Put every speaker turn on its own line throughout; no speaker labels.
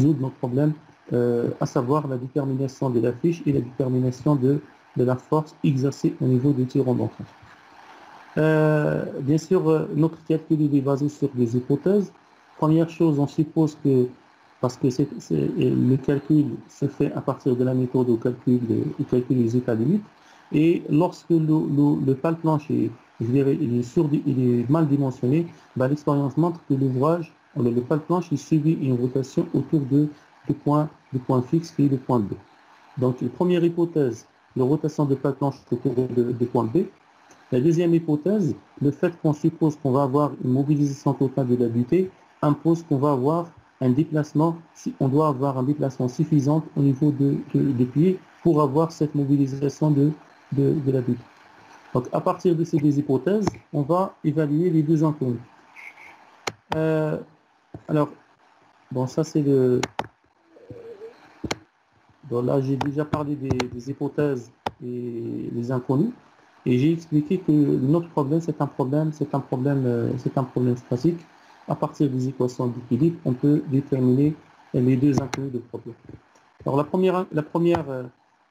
résoudre notre problème, à savoir la détermination de la fiche et la détermination de la force exercée au niveau du tirant d'ancrage. Bien sûr, notre calcul est basé sur des hypothèses. Première chose, on suppose que, parce que le calcul se fait à partir de la méthode au calcul des états limites, et lorsque le pal planche est, je dirais, il est mal dimensionné, bah, l'expérience montre que le pal planche, il subit une rotation autour du point fixe qui est le point B. Donc, la première hypothèse, la rotation de pal planche autour de point B. La deuxième hypothèse, le fait qu'on suppose qu'on va avoir une mobilisation totale de la butée impose qu'on va avoir un déplacement, on doit avoir un déplacement suffisant au niveau des pieds pour avoir cette mobilisation de la butée. Donc à partir de ces deux hypothèses, on va évaluer les deux inconnus. Alors, bon, ça c'est le... Bon, là j'ai déjà parlé des hypothèses et des inconnus. Et j'ai expliqué que notre problème, c'est un problème statique. À partir des équations d'équilibre, on peut déterminer les deux inconnus de problème. Alors la première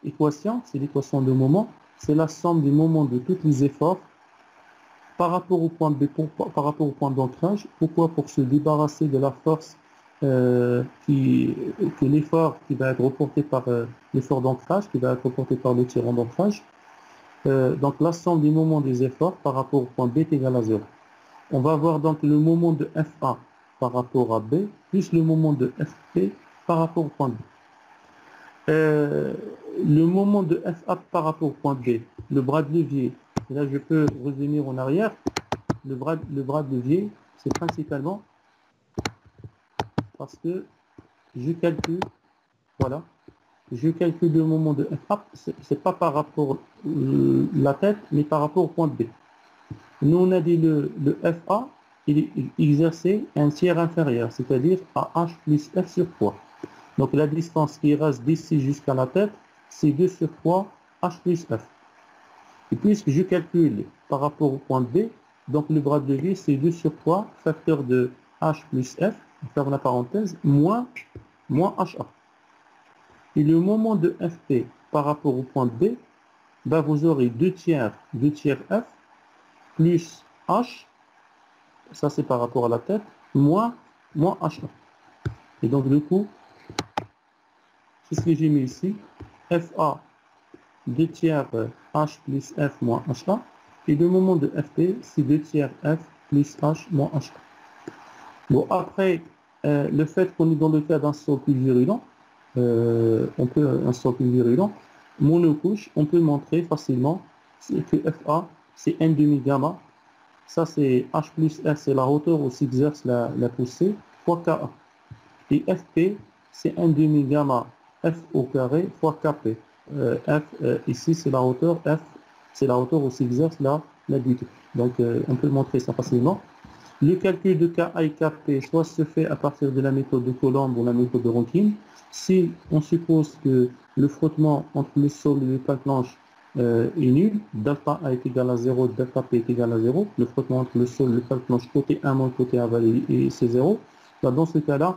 équation, c'est l'équation de moment. C'est la somme des moments de tous les efforts par rapport au point B, par rapport au point d'ancrage. Pourquoi? Pour se débarrasser de la force que l'effort qui va être reporté par l'effort d'ancrage, qui va être reporté par le tirant d'ancrage. Donc la somme des moments des efforts par rapport au point B est égale à 0. On va avoir donc le moment de FA par rapport à B, plus le moment de FP par rapport au point B. Le moment de FA par rapport au point B, le bras de levier, et là je peux revenir en arrière, le bras de levier, c'est principalement parce que je calcule, voilà, je calcule le moment de FA, c'est pas par rapport à la tête, mais par rapport au point B. Nous, on a dit le FA, il est exercé un tiers inférieur, c'est-à-dire à H plus F sur poids. Donc la distance qui reste d'ici jusqu'à la tête, c'est 2 sur poids H plus F. Et puisque je calcule par rapport au point B, donc le bras de levier, c'est 2 sur poids facteur de H plus F, on ferme la parenthèse, moins HA. Et le moment de FP par rapport au point B, ben vous aurez 2 tiers F, plus H, ça c'est par rapport à la tête, moins HA. Et donc du coup, c'est ce que j'ai mis ici, FA, 2 tiers H plus F moins HA, et le moment de FP, c'est 2 tiers F plus H moins HA. Bon, après, le fait qu'on est dans le cas d'un sol plus virulent, un sol plus virulent, monocouche, on peut montrer facilement que FA, c'est n demi gamma. Ça, c'est H plus F, c'est la hauteur où s'exerce la poussée, fois KA. Et FP, c'est 1 demi gamma F au carré fois KP. Ici, c'est la hauteur F, c'est la hauteur où s'exerce la butée. Donc, on peut montrer ça facilement. Le calcul de KA et KP, soit se fait à partir de la méthode de Coulomb ou la méthode de Rankine. Si on suppose que le frottement entre le sol et le pal planche est nul, delta A est égal à 0, delta P est égal à 0, le frottement entre le sol et le pal planche côté 1 moins côté avalé et c'est 0, dans ce cas-là,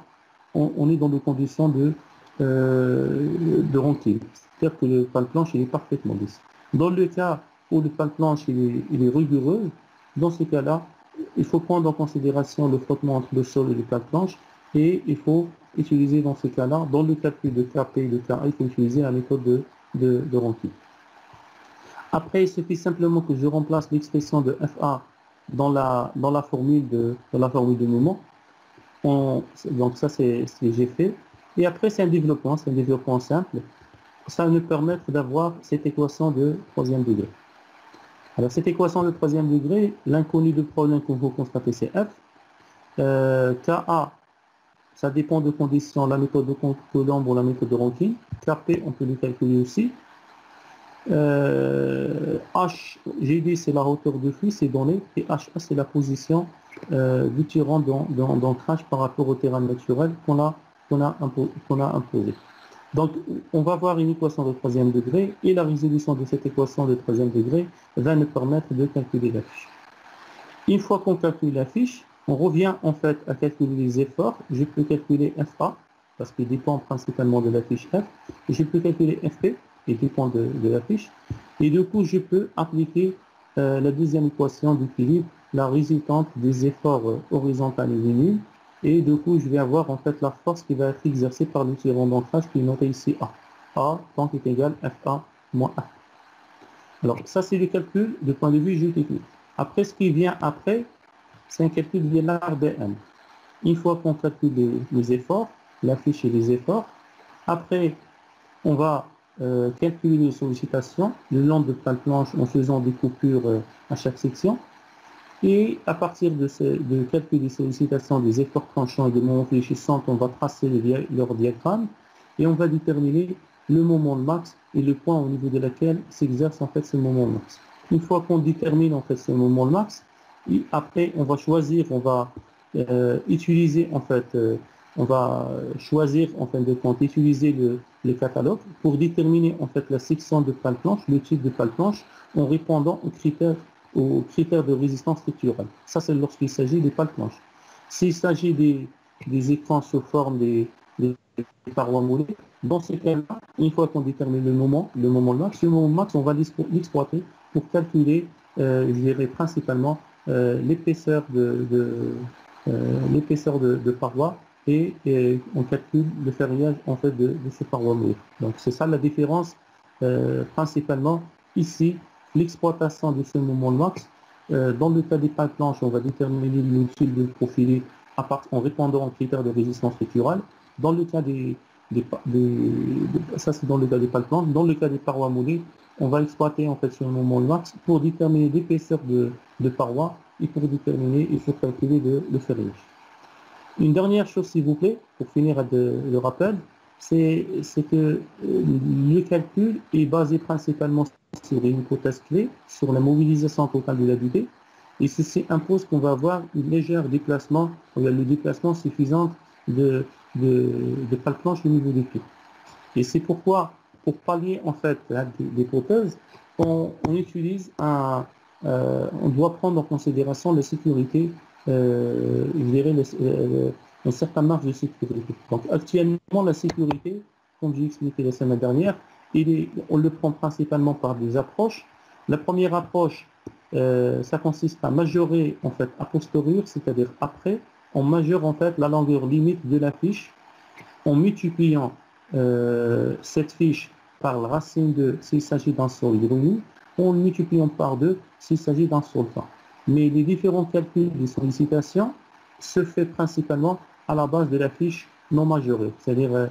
on est dans des conditions de Rankine. C'est-à-dire que le pal planche il est parfaitement lisse. Dans le cas où le pal planche il est rigoureux, dans ce cas-là, il faut prendre en considération le frottement entre le sol et le pal planche et il faut utiliser dans ce cas-là, dans le calcul de KP et de KA, il faut utiliser la méthode de Rankine. Après, il suffit simplement que je remplace l'expression de FA dans la formule de moment. Donc ça, c'est ce que j'ai fait. Et après, c'est un développement simple. Ça va nous permettre d'avoir cette équation de troisième degré. Alors, cette équation de troisième degré, l'inconnu de problème qu'on va constater, c'est F. KA, ça dépend de conditions, la méthode de Coulomb ou la méthode de Rankine. KP, on peut le calculer aussi. H, j'ai dit, c'est la hauteur de flux, c'est donné. Et HA, c'est la position du tirant d'ancrage par rapport au terrain naturel qu'on a imposé. Donc, on va voir une équation de troisième degré et la résolution de cette équation de troisième degré va nous permettre de calculer la fiche. Une fois qu'on calcule la fiche, on revient en fait à calculer les efforts. Je peux calculer FA. parce qu'il dépend principalement de la fiche F. Et je peux calculer FP, il dépend de la fiche. Et du coup, je peux appliquer la deuxième équation d'équilibre, la résultante des efforts horizontaux et linéaires. Et du coup, je vais avoir en fait la force qui va être exercée par le tirant d'ancrage qui est noté ici A. A donc est égal FA moins A. Alors, ça, c'est le calcul du point de vue géotechnique. Après, ce qui vient après, c'est un calcul de l'RDM. Une fois qu'on calcule les efforts, la fiche et les efforts, après, on va calculer les sollicitations le long de la planche en faisant des coupures à chaque section. Et à partir de calcul des sollicitations, des efforts tranchants et des moments fléchissants, on va tracer leur diagramme et on va déterminer le moment max et le point au niveau de laquelle s'exerce en fait ce moment max. Une fois qu'on détermine en fait ce moment max, et après on va choisir, on va utiliser en fait, on va choisir en fin de compte, utiliser le catalogue pour déterminer en fait la section de pale planche, le type de pale planche, en répondant aux critères de résistance structurelle. Ça, c'est lorsqu'il s'agit des pales planches. S'il s'agit des écrans sous forme des parois moulées, dans ce cas-là, une fois qu'on détermine le moment max, on va l'exploiter pour calculer, je dirais principalement, l'épaisseur de parois et on calcule le ferriage en fait de ces parois moulées. Donc c'est ça la différence principalement ici. L'exploitation de ce moment max, dans le cas des pales planches, on va déterminer l'utile de profilé en répondant aux critères de résistance structurelle. Dans le cas ça c'est dans le cas des pales planches. Dans le cas des parois moulées, on va exploiter en fait ce moment max pour déterminer l'épaisseur de parois et pour déterminer et pour calculer le ferriage. Une dernière chose, s'il vous plaît, pour finir le rappel, c'est que le calcul est basé principalement sur une hypothèse clé, sur la mobilisation totale de la dutée, et ceci impose qu'on va avoir une légère déplacement, le déplacement suffisant de pale planche au niveau des pieds. Et c'est pourquoi, pour pallier en fait l'hypothèse, on utilise on doit prendre en considération la sécurité, je dirais, une certaine marge de sécurité. Donc actuellement, la sécurité, comme j'ai expliqué la semaine dernière, on le prend principalement par des approches. La première approche, ça consiste à majorer en fait a posteriori, c'est-à-dire après, on majeure en fait la longueur limite de la fiche en multipliant cette fiche par la racine de s'il s'agit d'un sol grenu, en le multipliant par 2 s'il s'agit d'un sol fin. Mais les différents calculs des sollicitations se fait principalement à la base de la fiche non majorée. C'est-à-dire,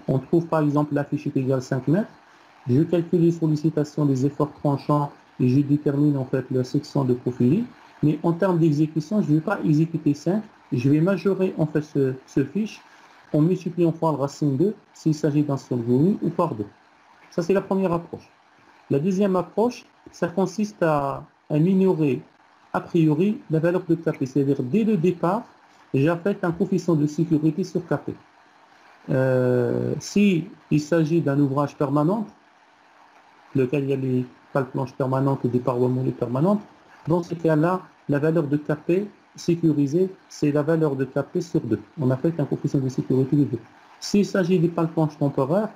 on trouve par exemple la fiche est égale 5 mètres, je calcule les sollicitations des efforts tranchants et je détermine en fait la section de profil. Mais en termes d'exécution, je ne vais pas exécuter 5, je vais majorer en fait ce fiche en multipliant par la racine 2 s'il s'agit d'un sol grenu ou par 2. Ça, c'est la première approche. La deuxième approche, ça consiste à minorer a priori la valeur de Kp. C'est-à-dire, dès le départ, j'affecte un coefficient de sécurité sur Kp. Si il s'agit d'un ouvrage permanent, lequel il y a des pales planches permanentes et des parois moulées permanentes, dans ce cas-là, la valeur de Kp sécurisée, c'est la valeur de Kp sur 2. On affecte un coefficient de sécurité de 2. S'il s'agit des pales planches temporaires,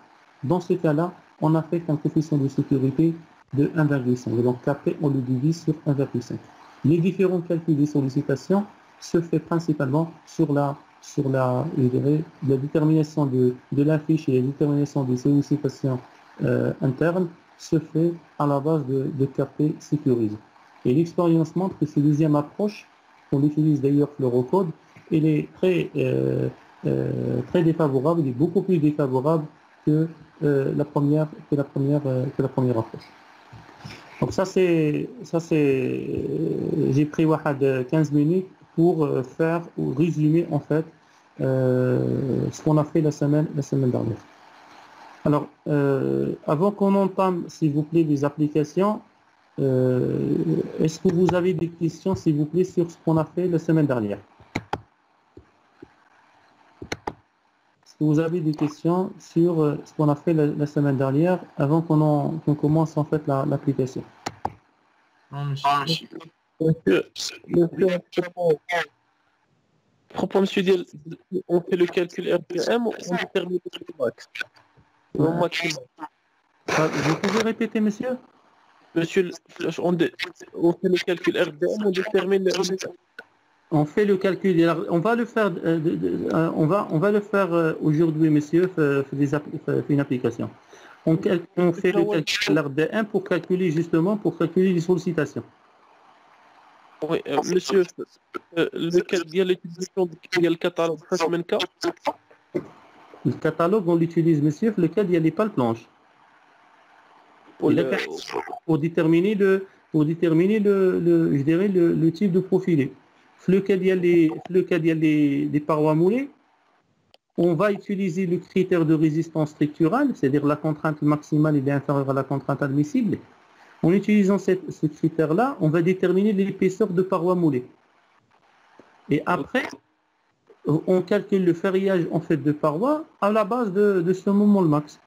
dans ce cas-là, on affecte un coefficient de sécurité de 1,5. Donc Kp, on le divise sur 1,5. Les différents calculs des sollicitations se fait principalement sur la détermination de la fiche et la détermination des sollicitations internes se fait à la base de Kp sécurisé. Et l'expérience montre que cette deuxième approche, on utilise d'ailleurs Fluorocode, elle est très défavorable, elle est beaucoup plus défavorable que la première approche. Donc ça c'est j'ai pris 15 minutes pour faire ou résumer en fait ce qu'on a fait la semaine dernière. Alors avant qu'on entame s'il vous plaît les applications, est-ce que vous avez des questions s'il vous plaît sur ce qu'on a fait la semaine dernière? Est-ce que vous avez des questions sur ce qu'on a fait la semaine dernière avant qu'on commence en fait l'application?
Non, monsieur. propos monsieur ديال on fait le calcul RPM on détermine le max le maximum
Vous pouvez répéter, monsieur?
monsieur on fait le calcul RPM on détermine le
On fait le calcul. On va le faire, on va le faire aujourd'hui, monsieur, fait une application. On fait le calcul de l'RDM pour calculer justement, pour calculer les sollicitations.
oui monsieur lequel ديال l'utilisation ديال الكتالوج فاش من كا
Le catalogue, on l'utilise, monsieur, lequel il n'y a pas de planche. Pour déterminer je dirais le type de profilé. Lequel il y a les parois moulées, on va utiliser le critère de résistance structurale, c'est-à-dire la contrainte maximale est inférieure à la contrainte admissible. En utilisant ce critère-là, on va déterminer l'épaisseur de parois moulées. Et après, on calcule le ferriage en fait de parois à la base de ce moment le max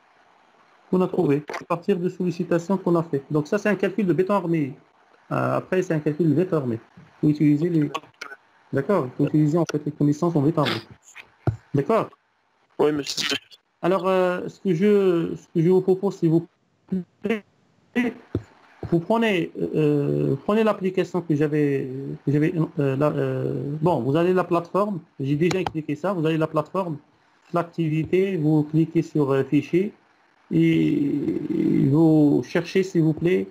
qu'on a trouvé, à partir de sollicitations qu'on a fait. Donc ça, c'est un calcul de béton armé. Après, c'est un calcul de béton armé. Il faut utiliser D'accord. Il faut utiliser en fait les connaissances en béton armé. D'accord.
Oui, monsieur.
Alors, ce que je vous propose, s'il vous plaît, vous prenez l'application que j'avais bon, vous allez la plateforme, j'ai déjà expliqué ça, vous allez la plateforme, l'activité, vous cliquez sur fichier et vous cherchez, s'il vous plaît,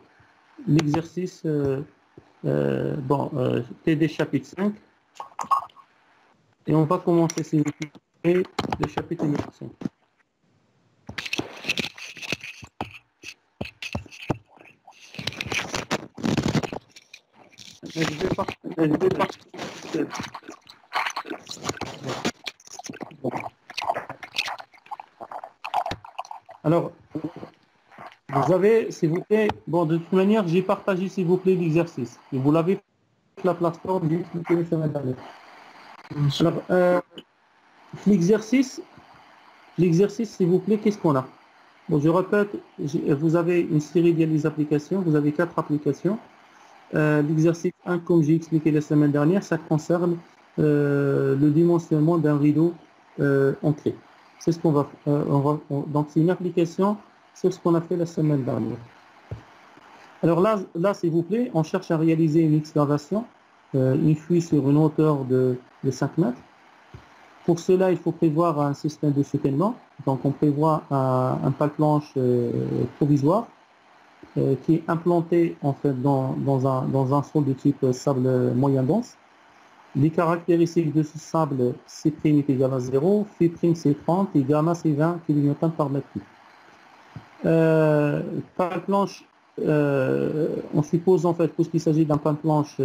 l'exercice TD chapitre 5 et on va commencer, s'il vous plaît, le chapitre numéro 5. Je vais pas. Alors, vous avez, s'il vous plaît, bon, de toute manière, j'ai partagé, s'il vous plaît, l'exercice. Et vous l'avez sur la plateforme du semaine dernière. Alors, l'exercice, s'il vous plaît, qu'est-ce qu'on a? Bon, je répète, vous avez une série de applications, vous avez 4 applications. L'exercice 1, comme j'ai expliqué la semaine dernière, ça concerne le dimensionnement d'un rideau ancré. C'est ce qu'on va faire. Donc, c'est une application, c'est ce qu'on a fait la semaine dernière. Alors là, s'il vous plaît, on cherche à réaliser une excavation, une fuite sur une hauteur de 5 mètres. Pour cela, il faut prévoir un système de soutènement. Donc, on prévoit un pale-planche provisoire qui est implanté en fait dans un sol de type sable moyen dense. Les caractéristiques de ce sable, C' est égal à 0, Φ' c'est 30 et gamma c'est 20 kN par mètre cube. Pale-planche, on suppose en fait, puisqu'il s'agit d'un pale-planche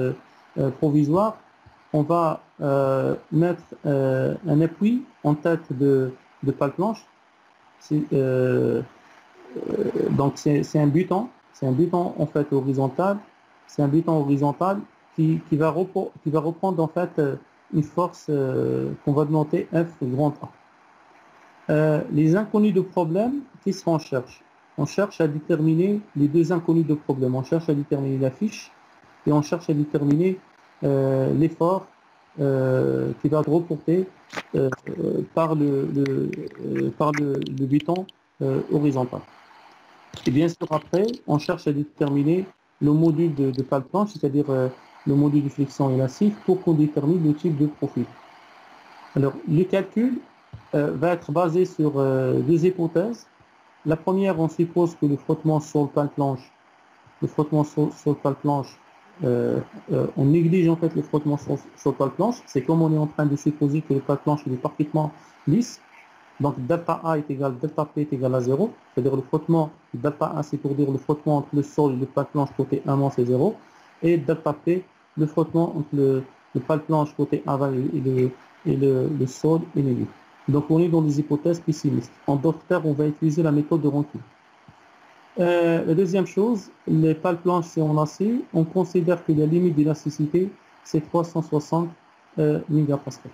provisoire, on va mettre un appui en tête de pale-planche. Donc c'est un buton. C'est un buton en fait horizontal. C'est un buton horizontal qui va reprendre en fait une force qu'on va denoter F grand A. Les inconnus de problème, qu'est-ce qu'on cherche? On cherche à déterminer les deux inconnus de problème. On cherche à déterminer la fiche et on cherche à déterminer l'effort qui va être reporté par le buton horizontal. Et bien sûr, après, on cherche à déterminer le module de pale-planche, c'est-à-dire le module de flexion élastique, pour qu'on détermine le type de profil. Alors, le calcul va être basé sur deux hypothèses. La première, on suppose que le frottement sur le pale-planche, on néglige en fait le frottement sur le pale-planche. C'est comme on est en train de supposer que le pale-planche est parfaitement lisse. Donc delta A est égal, delta P est égal à 0, c'est-à-dire le frottement, delta A c'est pour dire le frottement entre le sol et le pale-planche côté avant c'est 0, et delta P, le frottement entre le pale-planche côté avant et le sol est nul. Donc on est dans des hypothèses pessimistes. En d'autres termes, on va utiliser la méthode de Rankine. La deuxième chose, les pale-planches c'est en acier, on considère que la limite d'élasticité c'est 360 mégapascales.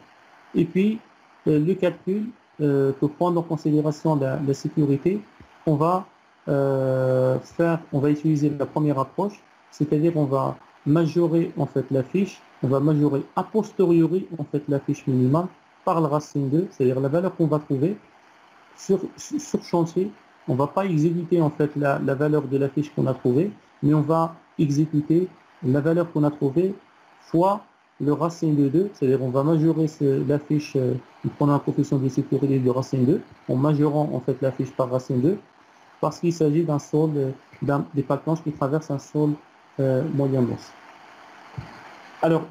Et puis le calcul, pour prendre en considération la sécurité, on va utiliser la première approche, c'est-à-dire on va majorer en fait la fiche, on va majorer a posteriori en fait la fiche minimale par le racine 2, c'est-à-dire la valeur qu'on va trouver sur chantier. On ne va pas exécuter en fait la valeur de la fiche qu'on a trouvée, mais on va exécuter la valeur qu'on a trouvée fois le racine de 2, c'est-à-dire on va majorer la fiche, en prenant un coefficient de sécurité de racine 2, en majorant en fait la fiche par racine 2, parce qu'il s'agit d'un sol, des pales planches qui traversent un sol moyen dense. Alors,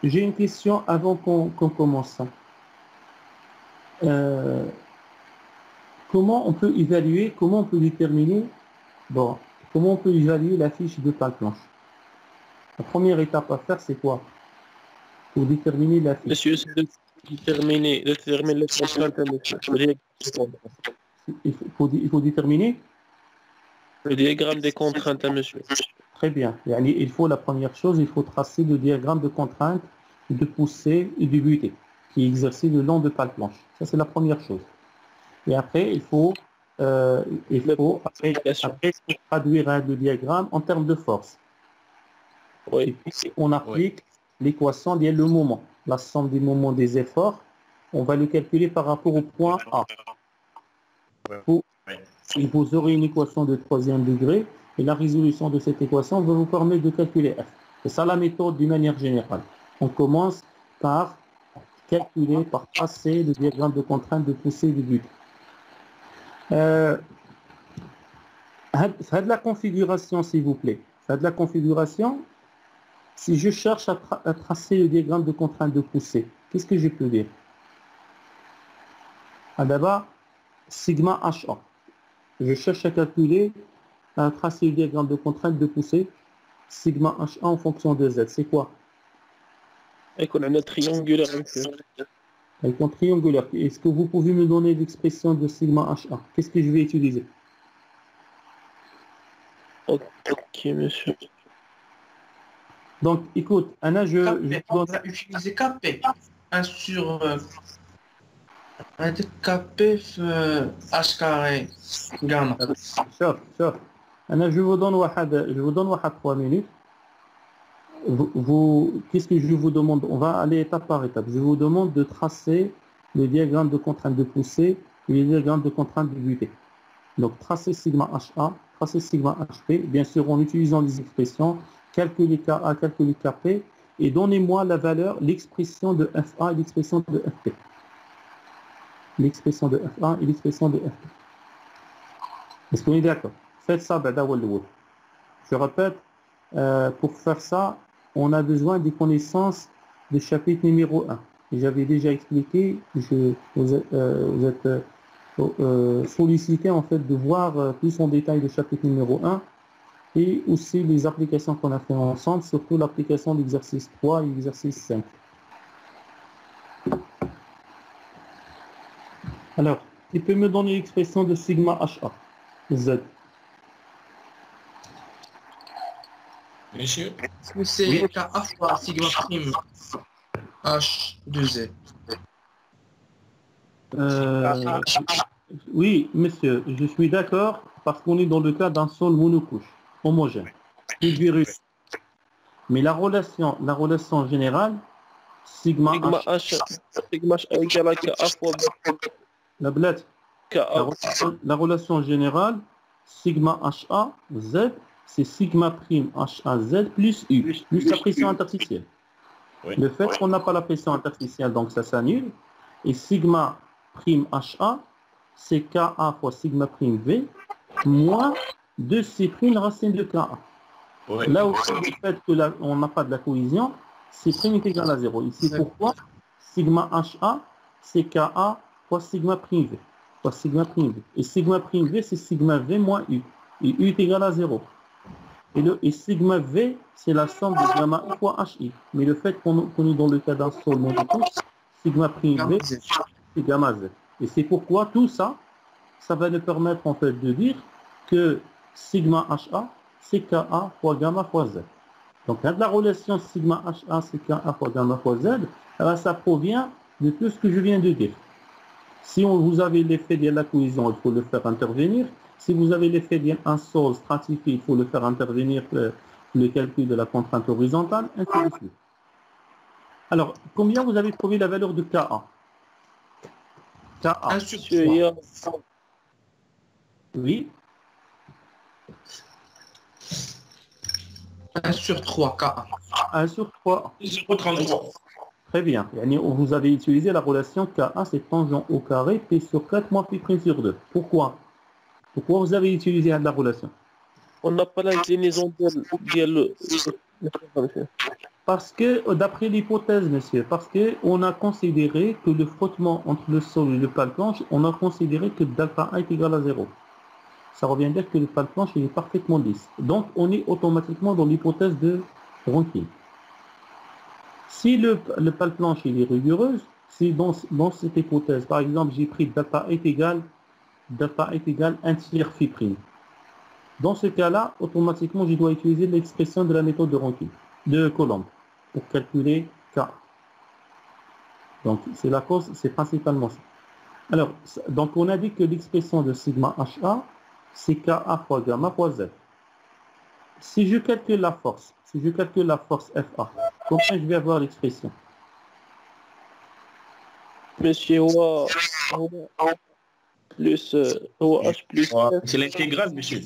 j'ai une question avant qu'on commence ça. Comment on peut évaluer, comment on peut déterminer, comment on peut évaluer la fiche de pale planche? La première étape à faire, c'est quoi? Pour déterminer la fiche.
Monsieur, c'est de déterminer les contraintes à monsieur.
Il faut déterminer
Le diagramme des contraintes à monsieur.
Très bien. Il faut la première chose, il faut tracer le diagramme de contrainte, de poussée et de butée qui est exercé le long de pale planche. Ça, c'est la première chose. Et après, il faut traduire le diagramme en termes de force.
Oui.
Et puis, on applique l'équation liée le moment. La somme des moments des efforts, on va le calculer par rapport au point A. Et vous aurez une équation de 3e degré et la résolution de cette équation va vous permettre de calculer F. C'est ça la méthode d'une manière générale. On commence par calculer, par tracer le diagramme de contrainte de poussée et de but. Faites la configuration, s'il vous plaît. Faites la configuration. Si je cherche à tracer le diagramme de contrainte de poussée, qu'est-ce que je peux dire? D'abord, sigma HA. Je cherche à calculer, à tracer le diagramme de contrainte de poussée, sigma HA en fonction de Z. C'est quoi?
Avec un triangulaire.
Avec un triangulaire. Est-ce que vous pouvez me donner l'expression de sigma HA? Qu'est-ce que je vais utiliser?
Ok, monsieur.
Donc, écoute, Anna,
on va utiliser KP. 1 sur KP H carré. Gamma.
Chef. Anna, je vous donne 3 minutes. Qu'est-ce que je vous demande? On va aller étape par étape. Je vous demande de tracer le diagramme de contrainte de poussée et le diagramme de contrainte de butée. Donc, tracer sigma HA, tracer sigma HP, bien sûr en utilisant les expressions, calculer KA, calculer KP, et donnez-moi la valeur, l'expression de FA et l'expression de FP. L'expression de FA et l'expression de FP. Est-ce qu'on est d'accord? Faites ça, je répète, pour faire ça, on a besoin des connaissances du chapitre numéro 1. J'avais déjà expliqué, vous êtes sollicité en fait de voir plus en détail le chapitre numéro 1 et aussi les applications qu'on a fait ensemble, surtout l'application d'exercice 3 et l'exercice 5. Alors, tu peux me donner l'expression de sigma HA, Z.
Monsieur, est-ce que c'est KA fois sigma prime H 2Z?
Oui, monsieur, je suis d'accord parce qu'on est dans le cas d'un sol monocouche, homogène, et virus. Mais la relation générale, sigma H
égale à KA fois
la relation générale, sigma HA, Z, c'est sigma prime HAZ plus U, plus la pression interstitielle. Oui. Le fait qu'on n'a pas la pression interstitielle, donc ça s'annule. Et sigma prime HA, c'est KA fois sigma prime V, moins 2C prime racine de KA. Oui. Là où le fait qu'on n'a pas de la cohésion, C prime est égal à 0. Ici, pourquoi sigma HA, c'est KA fois sigma prime V. Fois sigma prime V. Et sigma prime V, c'est sigma V moins U. Et U est égal à 0. Et sigma V, c'est la somme de gamma I fois HI. Mais le fait qu'on est dans le cas d'un sol monocouche, sigma prime V, c'est gamma Z. Et c'est pourquoi tout ça, ça va nous permettre en fait de dire que sigma HA, c'est KA fois gamma fois Z. Donc la relation sigma HA, c'est KA fois gamma fois Z, alors ça provient de tout ce que je viens de dire. Si vous avez l'effet de la cohésion, il faut le faire intervenir. Si vous avez l'effet bien un sol stratifié, il faut le faire intervenir le calcul de la contrainte horizontale, ainsi de suite. Alors, combien vous avez trouvé la valeur de KA? KA.
1 sur
Monsieur, il y
3.
a
Oui,
1 sur 3 KA.
1 sur 3.
0,33.
Très bien. Yani, vous avez utilisé la relation KA, c'est tangent au carré, P sur 4 moins P' sur 2. Pourquoi? Pourquoi vous avez utilisé la relation?
on n'a pas l'inclinaison ديال monsieur.
Parce que, d'après l'hypothèse, monsieur, parce qu'on a considéré que le frottement entre le sol et le pale planche, on a considéré que delta A est égal à 0. Ça revient à dire que le pale planche il est parfaitement lisse. Donc, on est automatiquement dans l'hypothèse de Rankine. Si le pale planche il est rigoureuse, si dans cette hypothèse, par exemple, j'ai pris delta est égal 1 tiers phi prime. Dans ce cas-là, automatiquement, je dois utiliser l'expression de la méthode de Rankine, de Coulomb, pour calculer K. Donc, c'est la cause, c'est principalement ça. Alors, donc on a dit que l'expression de sigma HA, c'est KA fois gamma fois Z. Si je calcule la force, FA, combien je vais avoir l'expression?
Monsieur, هو plus هو H plus
C'est l'intégrale, monsieur.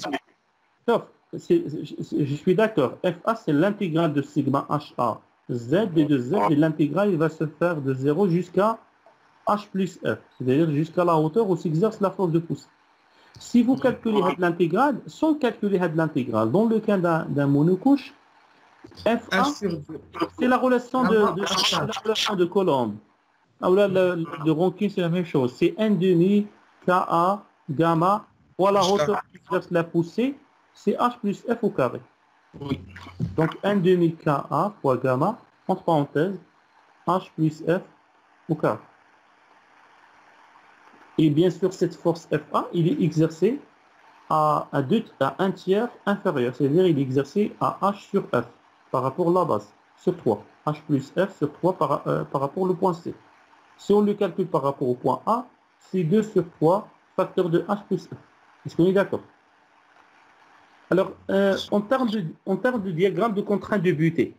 Sauf, je suis d'accord, FA c'est l'intégrale de sigma HA, Z et de Z, et l'intégrale il va se faire de 0 jusqu'à H plus F, c'est-à-dire jusqu'à la hauteur où s'exerce la force de poussée. Si vous calculez l'intégrale, sans calculer l'intégrale, dans le cas d'un monocouche, FA,
1 sur 2.
c'est la relation de Coulomb. Ah, là, de Rankine, c'est la même chose. C'est 1 demi Ka gamma fois la hauteur qui exerce la poussée, c'est H plus F au carré.
Oui.
Donc 1 demi Ka fois gamma, entre parenthèses, H plus F au carré. Et bien sûr, cette force FA, il est exercé à 1 tiers inférieur, c'est-à-dire il est exercé à H sur F par rapport à la base, sur 3. H plus F sur 3 par rapport au point C. Si on le calcule par rapport au point A, c'est 2 sur 3 facteur de H plus F. Est-ce qu'on est d'accord? Alors, en termes de diagramme de contrainte de butée,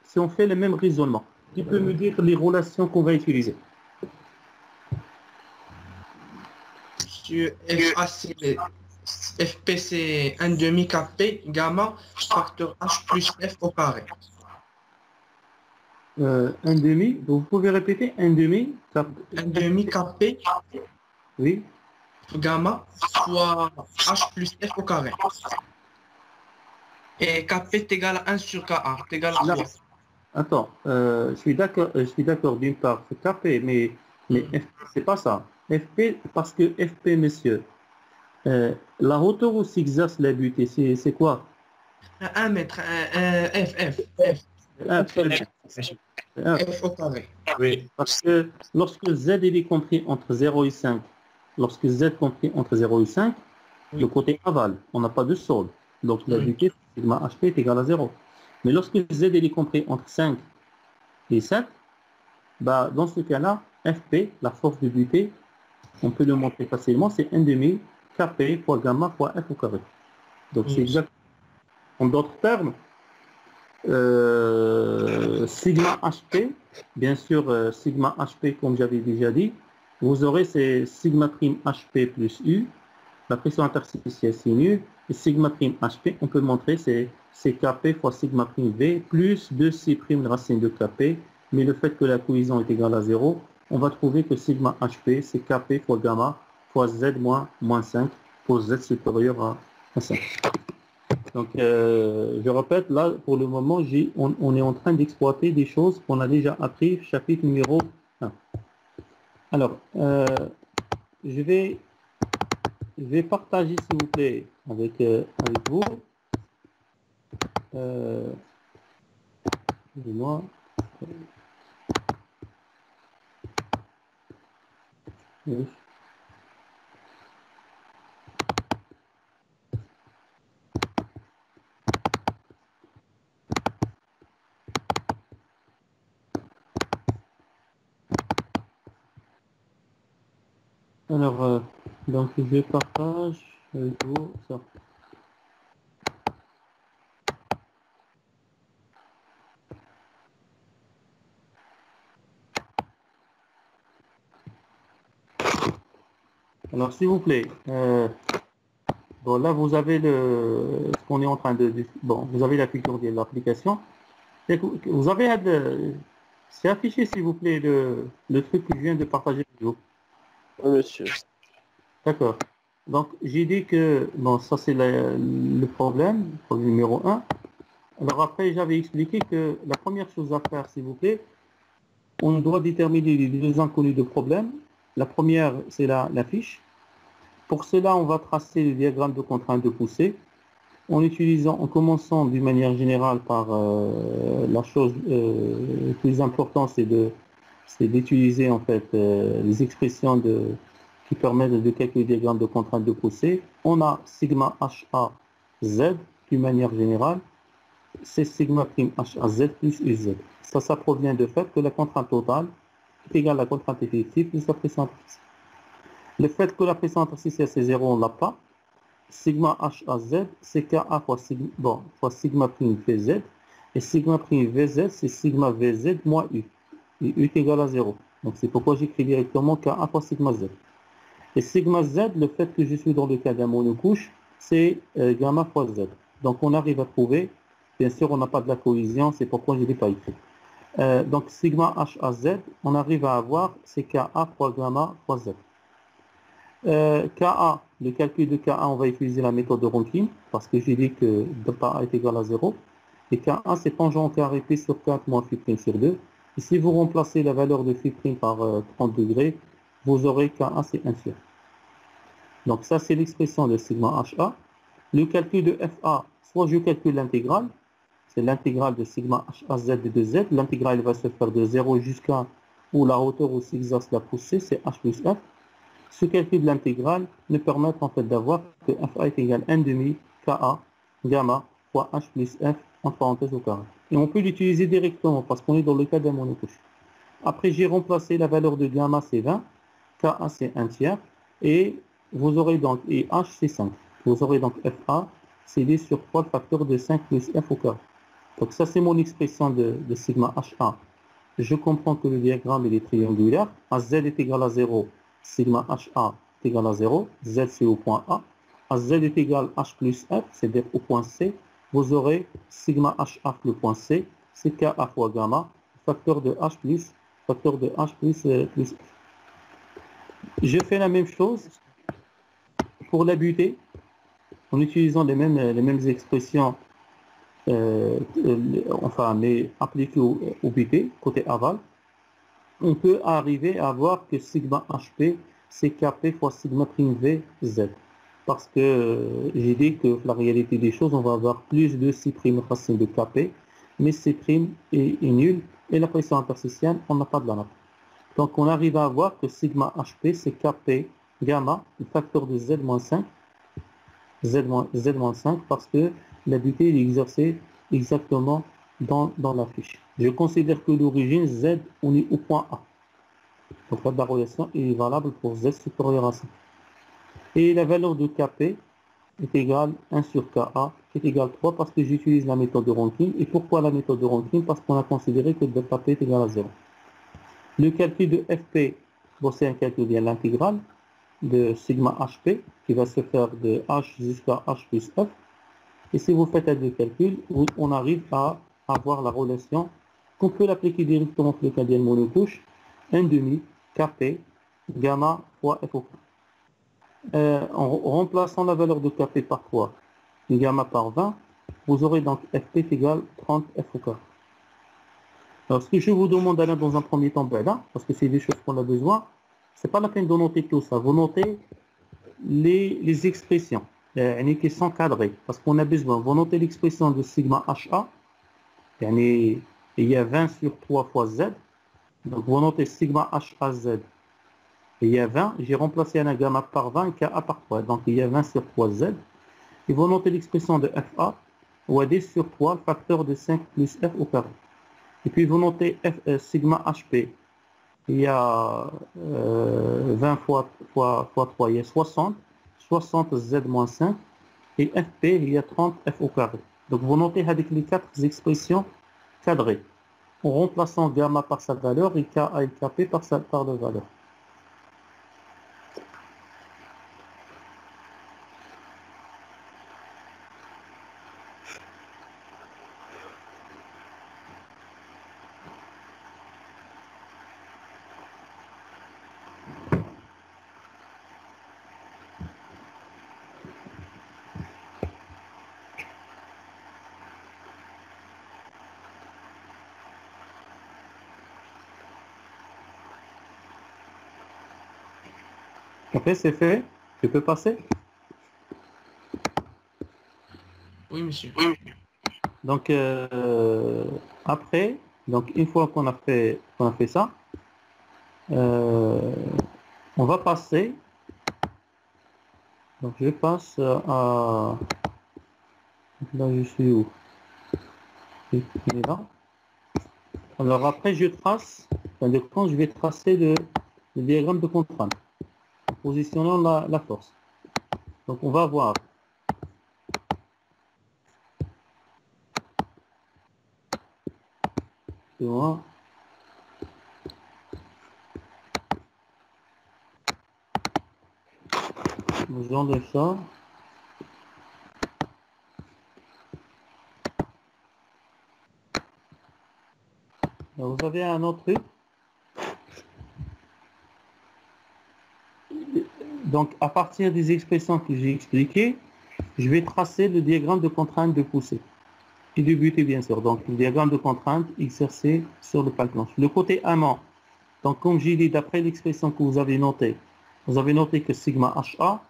si on fait le même raisonnement, tu peux me dire les relations qu'on va utiliser?
Sur FA, c'est FP, c'est 1 demi KP gamma facteur H plus F au carré.
1 demi, vous pouvez répéter 1 demi
1 demi KP
oui,
gamma fois H plus F au carré. Et KP est égal à 1 sur KA, est égal à 3.
attends, je suis d'accord d'une part, c'est KP, mais FP, c'est pas ça. FP, parce que FP, messieurs, la hauteur où s'exerce la butée, c'est quoi?
1 mètre, F au carré.
Oui.
Parce que lorsque Z il est compris entre 0 et 5, lorsque Z compris entre 0 et 5,
Oui.
le côté aval, on n'a pas de sol. Donc la
Oui.
butée, sigma HP est égal à 0. Mais lorsque Z il est compris entre 5 et 7, bah, dans ce cas-là, FP, la force de butée, on peut le montrer facilement, c'est 1 demi KP fois gamma fois F au carré. Donc c'est exact. En d'autres termes, sigma HP, bien sûr, sigma HP, comme j'avais déjà dit, vous aurez c'est sigma prime HP plus U, la pression interstitielle c'est nu, et sigma prime HP, on peut le montrer, c'est KP fois sigma prime V plus 2C prime racine de KP, mais le fait que la cohésion est égale à 0, on va trouver que sigma HP, c'est KP fois gamma fois Z moins 5, pour Z supérieur à 5. Donc, je répète, là, pour le moment, on est en train d'exploiter des choses qu'on a déjà appris, chapitre numéro 1. Alors, je vais partager, s'il vous plaît, avec vous. Excusez-moi. Oui. Alors, donc je partage. Tout ça. Alors, s'il vous plaît, bon, là, vous avez ce qu'on est en train bon, vous avez la figure de l'application. Vous avez, c'est affiché, s'il vous plaît, le truc que je viens de partager avec vous.
Oui, monsieur.
D'accord. Donc, j'ai dit que, bon, ça, c'est le problème numéro 1. Alors, après, j'avais expliqué que la première chose à faire, s'il vous plaît, on doit déterminer les deux inconnus de problème. La première, c'est la fiche. Pour cela, on va tracer le diagramme de contrainte de poussée en commençant d'une manière générale par la chose plus importante, c'est d'utiliser en fait les expressions qui permettent de calculer le diagramme de contrainte de poussée. On a sigma HAZ d'une manière générale, c'est sigma prime HAZ plus UZ. Ça provient du fait que la contrainte totale est égale à la contrainte effective plus la pression artificielle. Le fait que la pression artificielle c'est 0, on ne l'a pas. Sigma HAZ, c'est Ka fois sigma prime VZ. Et sigma prime VZ, c'est sigma VZ moins U. Et U est égal à 0. Donc c'est pourquoi j'écris directement Ka fois sigma Z. Et sigma Z, le fait que je suis dans le cas d'un monocouche, c'est gamma fois Z. Donc on arrive à trouver, bien sûr on n'a pas de la collision, c'est pourquoi je ne l'ai pas écrit. Donc sigma HAZ, on arrive à avoir, c'est Ka fois gamma fois Z. Ka, le calcul de Ka, on va utiliser la méthode de Rankine, parce que j'ai dit que delta A est égal à 0. Et Ka, c'est tangent carré P sur 4 moins Φ' sur 2. Et si vous remplacez la valeur de Φ' par 30 degrés, vous aurez Ka, c'est 1 tiers. Donc ça, c'est l'expression de sigma HA. Le calcul de FA, soit je calcule l'intégrale, c'est l'intégrale de sigma HAZ de Z. L'intégrale va se faire de 0 jusqu'à où la hauteur où s'exerce la poussée, c'est H plus F. Ce calcul de l'intégrale nous permet en fait d'avoir que FA est égal à 1 demi Ka gamma fois H plus F en parenthèse au carré. Et on peut l'utiliser directement parce qu'on est dans le cas d'un monocouche. Après, j'ai remplacé la valeur de gamma, c'est 20, Ka c'est 1 tiers, et vous aurez donc, et H c'est 5. Vous aurez donc FA, c'est d sur 3 le facteur de 5 plus F au carré. Donc ça c'est mon expression de sigma HA. Je comprends que le diagramme il est triangulaire. AZ est égal à 0. Sigma HA est égal à 0, Z c'est au point A. Z est égal à H plus F, c'est-à-dire au point C. Vous aurez sigma HA le point C, c'est Ka fois gamma, facteur de H plus F. Je fais la même chose pour la butée, en utilisant les mêmes expressions, mais appliquées au butée, côté aval. On peut arriver à voir que sigma HP, c'est Kp fois sigma prime V Z. Parce que j'ai dit que la réalité des choses, on va avoir plus de 6 prime racine de Kp, mais C prime est nul, et la pression interstitielle, on n'a pas de la nappe. Donc on arrive à voir que sigma HP, c'est Kp gamma, le facteur de Z moins 5, Z moins 5, parce que la butée est exercée exactement dans la fiche. Je considère que l'origine Z, on est au point A. Donc la relation est valable pour Z supérieur à 5. Et la valeur de Kp est égale 1 sur Ka, qui est égal 3 parce que j'utilise la méthode de Rankine. Et pourquoi la méthode de Rankine? Parce qu'on a considéré que delta P est égal à 0. Le calcul de Fp, bon, c'est un calcul de l'intégrale de sigma HP qui va se faire de H jusqu'à H plus F. Et si vous faites les deux calculs, on arrive à avoir la relation qu'on peut l'appliquer directement pour le cas d'un monocouche, 1 demi Kp gamma fois F au carré. En remplaçant la valeur de Kp par 3, gamma par 20, vous aurez donc Fp égale 30 F au carré. Alors ce que je vous demande d'aller dans un premier temps, parce que c'est des choses qu'on a besoin, c'est pas la peine de noter tout ça. Vous notez les expressions qui sont cadrées, parce qu'on a besoin. Vous notez l'expression de sigma HA, il y a 20 sur 3 fois Z, donc vous notez sigma HAZ, il y a 20, j'ai remplacé un gamma par 20 et Ka par 3, donc il y a 20 sur 3 Z, et vous notez l'expression de FA, ou D sur 3, le facteur de 5 plus F au carré. Et puis vous notez sigma HP, il y a 20 fois 3, il y a 60 60Z moins 5 et FP, il y a 30F au carré. Donc vous notez avec les 4 expressions cadrées, en remplaçant gamma par sa valeur et KA et KP par leur valeur. Ok, c'est fait. Tu peux passer.
Oui, monsieur.
Donc après, donc une fois qu'on a fait ça, on va passer. Donc je passe à là je suis où? Il est là. Alors après je trace, quand je vais tracer le diagramme de contrainte, en positionnant la force. Donc on va voir. Tu vois, j'enlève ça. Alors, vous avez un autre truc. Donc à partir des expressions que j'ai expliquées, je vais tracer le diagramme de contrainte de poussée. Et de butée bien sûr. Donc le diagramme de contrainte exercé sur le planche. Le côté amont. Donc comme j'ai dit, d'après l'expression que vous avez notée que sigma HA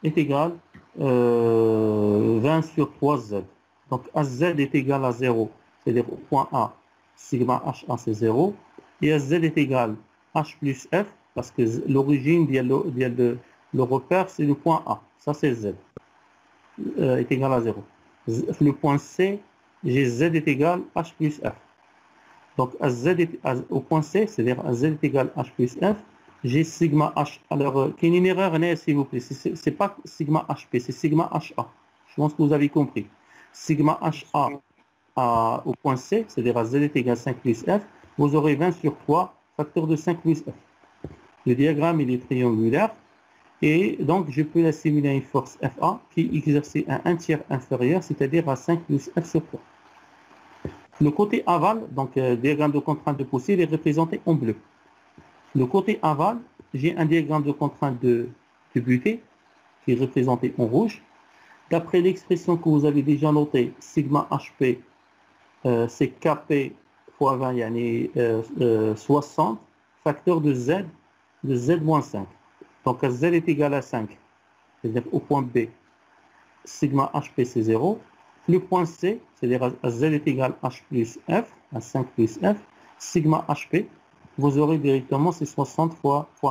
est égal 20 sur 3Z. Donc AZ est égal à 0, c'est-à-dire au point A, sigma HA c'est 0, et AZ est égal H plus F, parce que l'origine de le repère c'est le point A, ça c'est Z, est égal à 0. Le point C, j'ai Z est égal H plus F. Donc au point C, c'est-à-dire AZ est égal H plus F, j'ai sigma H. Alors, qu'il y ait une erreur, s'il vous plaît, c'est pas sigma HP, c'est sigma HA. Je pense que vous avez compris. Sigma HA au point C, c'est-à-dire à Z est égal 5 plus F, vous aurez 20 sur 3, facteur de 5 plus F. Le diagramme, il est triangulaire, et donc je peux assimiler à une force FA qui est exercée à un tiers inférieur, c'est-à-dire à 5 plus F sur 3. Le côté aval, donc diagramme de contrainte de poussée, il est représenté en bleu. Le côté aval, j'ai un diagramme de contrainte de butée qui est représenté en rouge. D'après l'expression que vous avez déjà notée, sigma HP, c'est Kp fois 20, yani 60, facteur de Z moins 5. Donc Z est égal à 5, c'est-à-dire au point B, sigma HP c'est 0. Le point C, c'est-à-dire à Z est égal H plus F, à 5 plus F, sigma HP, vous aurez directement ces 60 fois F.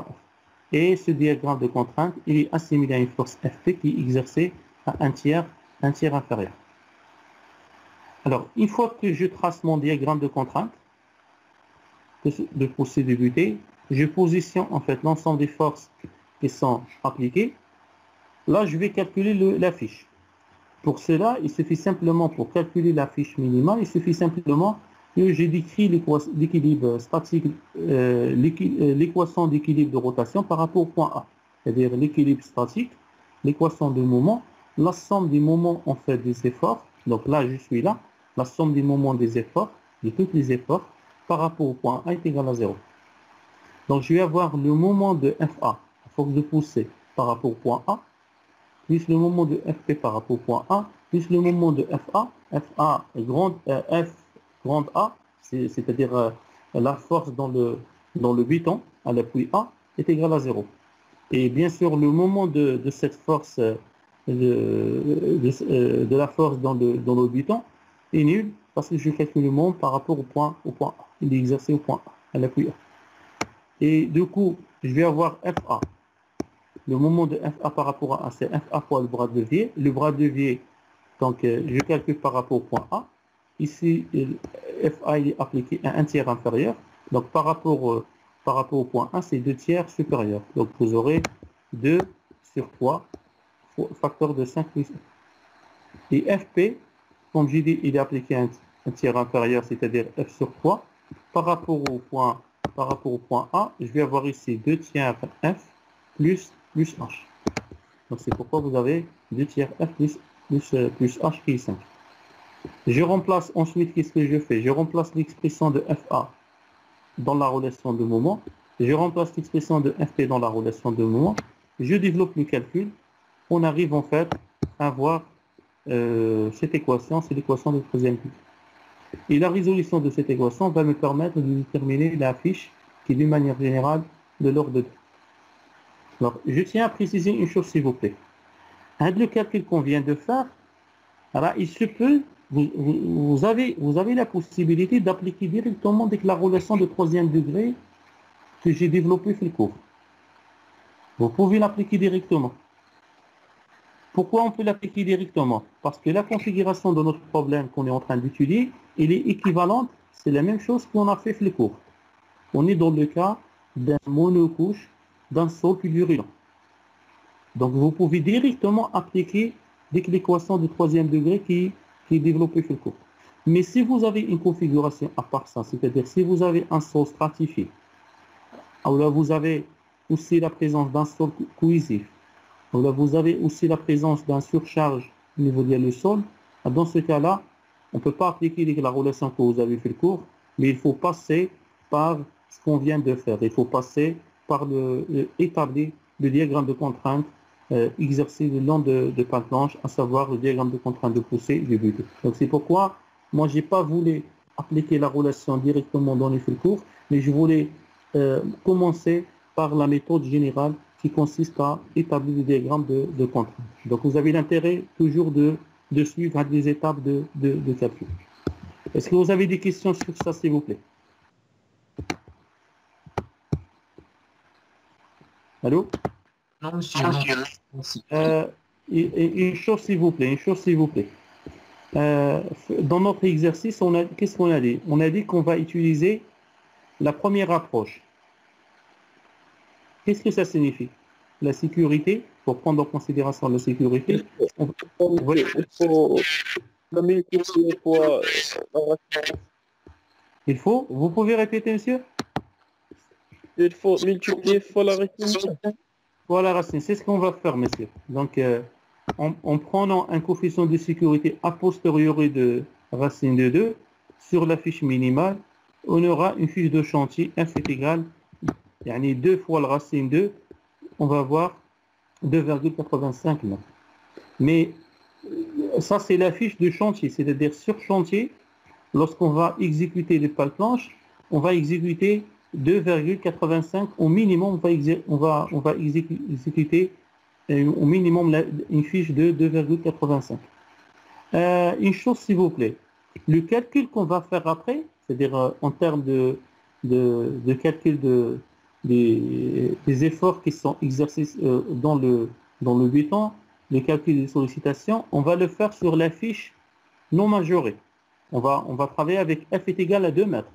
Et ce diagramme de contrainte, il est assimilé à une force Fp qui est exercée à un tiers inférieur. Alors, une fois que je trace mon diagramme de contrainte, de poussée de butée, je positionne en fait l'ensemble des forces qui sont appliquées. Là, je vais calculer la fiche. Pour cela, il suffit simplement, pour calculer la fiche minimale, il suffit simplement que j'ai décrit l'équilibre statique, l'équation d'équilibre de rotation par rapport au point A. C'est-à-dire l'équilibre statique, l'équation de moment, la somme des moments en fait des efforts. Donc là, je suis là, la somme des moments des efforts, de tous les efforts, par rapport au point A est égale à 0. Donc je vais avoir le moment de FA, la force de poussée, par rapport au point A, plus le moment de FP par rapport au point A, plus le moment de FA, FA grande A, c'est-à-dire la force dans le buton, à l'appui A, est égal à 0. Et bien sûr, le moment de cette force, de la force dans le buton, est nul, parce que je calcule le moment par rapport au point A. Il est exercé au point A, à l'appui A. Et du coup, je vais avoir FA. Le moment de FA par rapport à A, c'est FA fois le bras de levier. Le bras de levier, donc je calcule par rapport au point A. Ici, FA il est appliqué à un tiers inférieur. Donc par rapport au point A, c'est 2 tiers supérieurs. Donc vous aurez 2 sur 3 facteur de 5 plus f. Et fp, comme j'ai dit, il est appliqué à un tiers inférieur, c'est-à-dire f sur 3. Par rapport au point A, je vais avoir ici 2 tiers f plus h. Donc c'est pourquoi vous avez 2 tiers f plus h qui est 5. Je remplace ensuite, qu'est-ce que je fais? Je remplace l'expression de fa dans la relation de moment. Je remplace l'expression de fp dans la relation de moment. Je développe le calcul. On arrive en fait à avoir cette équation, c'est l'équation de troisième degré. Et la résolution de cette équation va me permettre de déterminer la fiche qui est d'une manière générale de l'ordre de 2. Alors, je tiens à préciser une chose s'il vous plaît. Avec le calcul qu'on vient de faire, alors, il se peut, vous avez la possibilité d'appliquer directement avec la relation de troisième degré que j'ai développée sur le cours. Vous pouvez l'appliquer directement. Pourquoi on peut l'appliquer directement? Parce que la configuration de notre problème qu'on est en train d'étudier, elle est équivalente, c'est la même chose qu'on a fait sur le cours. On est dans le cas d'un monocouche, d'un sol pulvérulent. Donc vous pouvez directement appliquer l'équation de troisième degré qui est développée sur le cours. Mais si vous avez une configuration à part ça, c'est-à-dire si vous avez un sol stratifié, ou là vous avez aussi la présence d'un sol cohésif, ou là vous avez aussi la présence d'un surcharge au niveau du sol, dans ce cas-là, on ne peut pas appliquer la relation que vous avez fait le cours, mais il faut passer par ce qu'on vient de faire. Il faut passer par établir le diagramme de contrainte exercé le long de page blanche, à savoir le diagramme de contrainte de poussée du but. Donc c'est pourquoi moi j'ai pas voulu appliquer la relation directement dans les fils courts, mais je voulais commencer par la méthode générale qui consiste à établir le diagramme de contrainte. Donc vous avez l'intérêt toujours de suivre des étapes de calcul. Est-ce que vous avez des questions sur ça, s'il vous plaît? Allô?
Non, monsieur. Non.
Une chose, s'il vous plaît. Dans notre exercice, qu'est-ce qu'on a dit? On a dit qu'on va utiliser la première approche. Qu'est-ce que ça signifie? La sécurité, pour prendre en considération la sécurité,
il faut la multiplier fois
il faut, vous pouvez répéter, monsieur?
il faut multiplier fois la racine.
Voilà, racine, c'est ce qu'on va faire, monsieur. Donc, en prenant un coefficient de sécurité a posteriori de racine de 2 sur la fiche minimale, on aura une fiche de chantier f est égal, yani 2 fois la racine 2, on va avoir 2,85 mètres. Mais ça, c'est la fiche de chantier, c'est-à-dire sur chantier, lorsqu'on va exécuter les pales planches, on va exécuter 2,85 au minimum, on va exécuter au minimum une fiche de 2,85. Une chose s'il vous plaît, le calcul qu'on va faire après, c'est-à-dire en termes de calcul des efforts qui sont exercés dans le béton, le calcul des sollicitations, on va le faire sur la fiche non majorée. On va travailler avec f est égal à 2 mètres.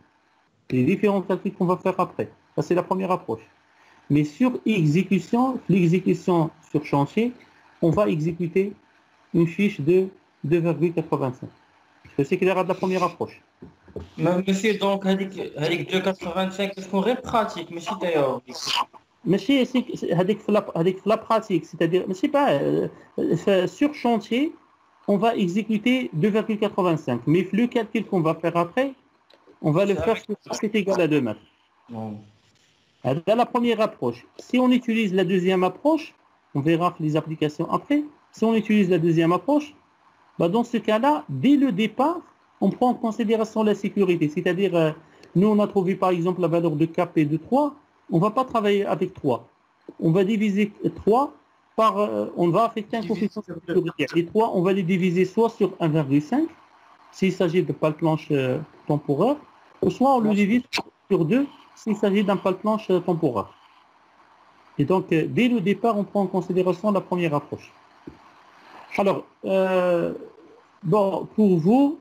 Les différents calculs qu'on va faire après. Ça, c'est la première approche. Mais sur l'exécution sur chantier, on va exécuter une fiche de 2,85. C'est clair de la première approche.
Mais monsieur, donc, avec 2,85, est-ce qu'on est pratique? Monsieur, d'ailleurs.
Mais avec la pratique, c'est-à-dire, mais c'est pas sur chantier, on va exécuter 2,85. Mais le calcul qu'on va faire après, on va le faire sur f est égal à 2 mètres.
Non.
Dans la première approche, si on utilise la deuxième approche, on verra les applications après. Si on utilise la deuxième approche, dans ce cas-là, dès le départ, on prend en considération la sécurité. C'est-à-dire, nous, on a trouvé par exemple la valeur de Kp de 3. On ne va pas travailler avec 3. On va diviser 3 par... on va affecter un coefficient de sécurité. Les 3, on va les diviser soit sur 1,5, s'il s'agit de pale planche temporaire, ou soit on le divise sur 2, s'il s'agit d'un pale planche temporaire. Et donc, dès le départ, on prend en considération la première approche. Alors, pour vous,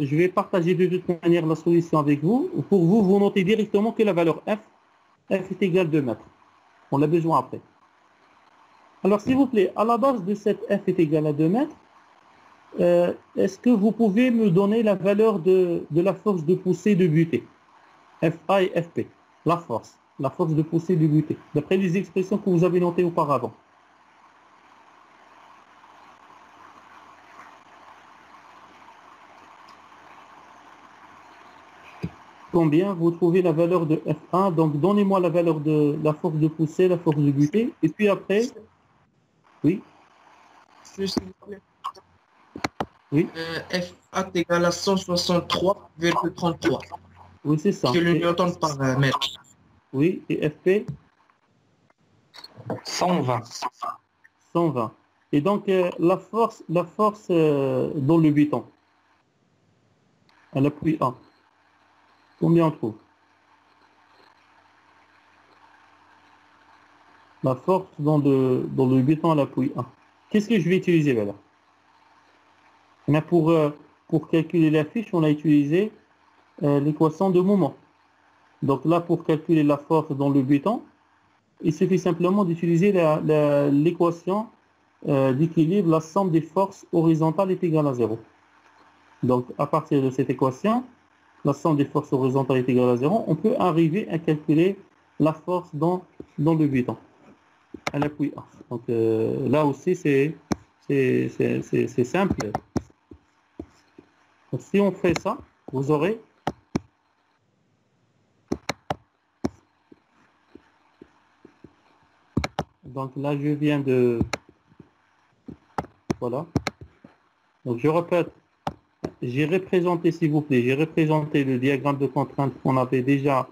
je vais partager de toute manière la solution avec vous. Pour vous, vous notez directement que la valeur f est égale à 2 mètres. On l'a besoin après. Alors, s'il vous plaît, à la base de cette F est égale à 2 mètres, est-ce que vous pouvez me donner la valeur de la force de poussée de butée? FA et FP, la force de poussée de butée, d'après les expressions que vous avez notées auparavant. Combien vous trouvez la valeur de F1? Donc, donnez-moi la valeur de la force de poussée, la force de butée, et puis après, oui, oui,
FA est égal à 163,33
oui, c'est ça.
kN par mètre.
Oui, et FP
120.
120. Et donc, la force dans le buton, à l'appui A, combien on trouve? La force dans le buton à l'appui A. Qu'est-ce que je vais utiliser là? Pour calculer la fiche, on a utilisé l'équation de moment. Donc là, pour calculer la force dans le buton, il suffit simplement d'utiliser l'équation d'équilibre, la somme des forces horizontales est égale à 0. Donc, à partir de cette équation, la somme des forces horizontales est égale à 0, on peut arriver à calculer la force dans le buton, à l'appui A. Donc, là aussi, c'est simple. Donc, si on fait ça, vous aurez donc là, je viens de... Voilà. Donc, je répète, j'ai représenté, s'il vous plaît, j'ai représenté le diagramme de contrainte qu'on avait déjà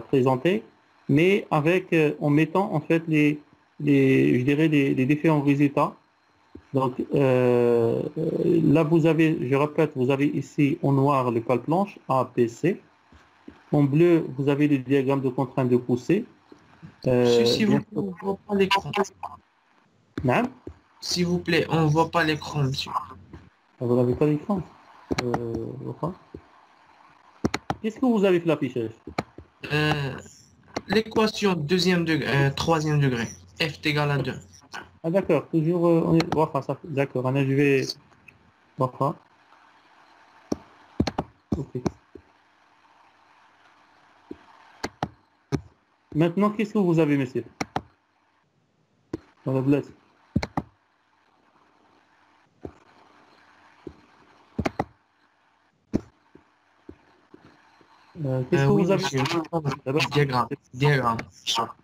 présenté, mais avec, en mettant en fait je dirais les différents résultats. Donc, là, vous avez, je répète, vous avez ici en noir le pale planche A, B, C. En bleu, vous avez le diagramme de contrainte de poussée.
S'il vous plaît, on ne voit pas l'écran.
Non,
S'il vous plaît, on ne voit pas l'écran, monsieur.
vous n'avez pas l'écran. Qu'est-ce que vous avez fait l'affichage?
L'équation deuxième degré, troisième degré, F est égal à 2.
Ah d'accord, toujours on est... D'accord, je vais... Ok. Maintenant, qu'est-ce que vous avez, monsieur? Voilà, blesse. Qu'est-ce que
Oui,
vous avez?
monsieur.
D'abord,
Diagramme.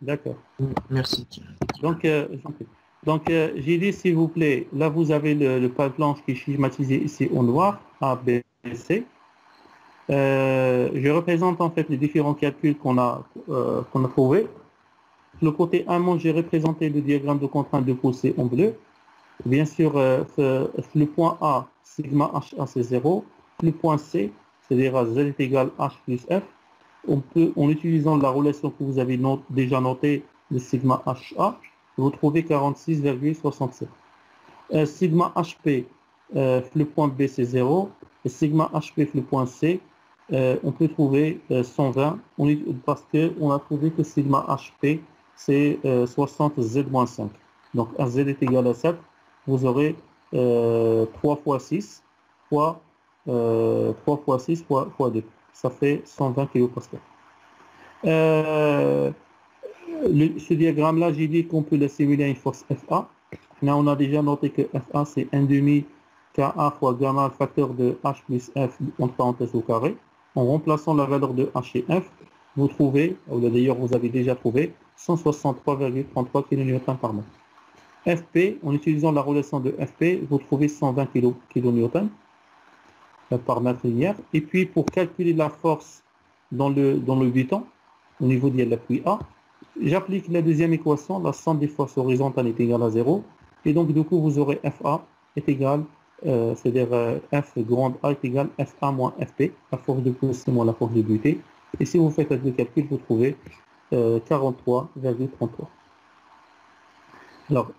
d'accord.
Merci.
Donc, j'ai dit, s'il vous plaît, là, vous avez le pale planche qui est schématisé ici en noir, A, B, C. Je représente en fait les différents calculs qu'on a trouvés. Le côté amont, j'ai représenté le diagramme de contrainte de poussée en bleu. Bien sûr, le point A, sigma HA, c'est 0. Le point C, c'est-à-dire Z est égal H plus F. On peut, en utilisant la relation que vous avez déjà notée de sigma HA, vous trouvez 46,67. Sigma HP, le point B, c'est 0. Et sigma HP, le point C, on peut trouver 120 parce qu'on a trouvé que sigma HP, c'est 60Z-5. Donc, Z est égal à 7. Vous aurez 3 fois 6 fois 3 fois 6 fois 2. Ça fait 120 kPa. Ce diagramme-là, j'ai dit qu'on peut l'assimiler à une force FA. Là, on a déjà noté que FA, c'est 1,5 KA fois gamma, le facteur de H plus F, entre parenthèses au carré. En remplaçant la valeur de H et F, vous trouvez, ou d'ailleurs vous avez déjà trouvé, 163,33 kN par mètre. FP, en utilisant la relation de FP, vous trouvez 120 kN par mètre linéaire. Et puis, pour calculer la force dans le buton, au niveau de l'appui A, j'applique la deuxième équation, la somme des forces horizontales est égale à 0. Et donc, du coup, vous aurez FA est égal, c'est-à-dire F grande A est égal FA moins FP, la force de poussée moins la force de butée. Et si vous faites le calcul, vous trouvez 43,33. Alors,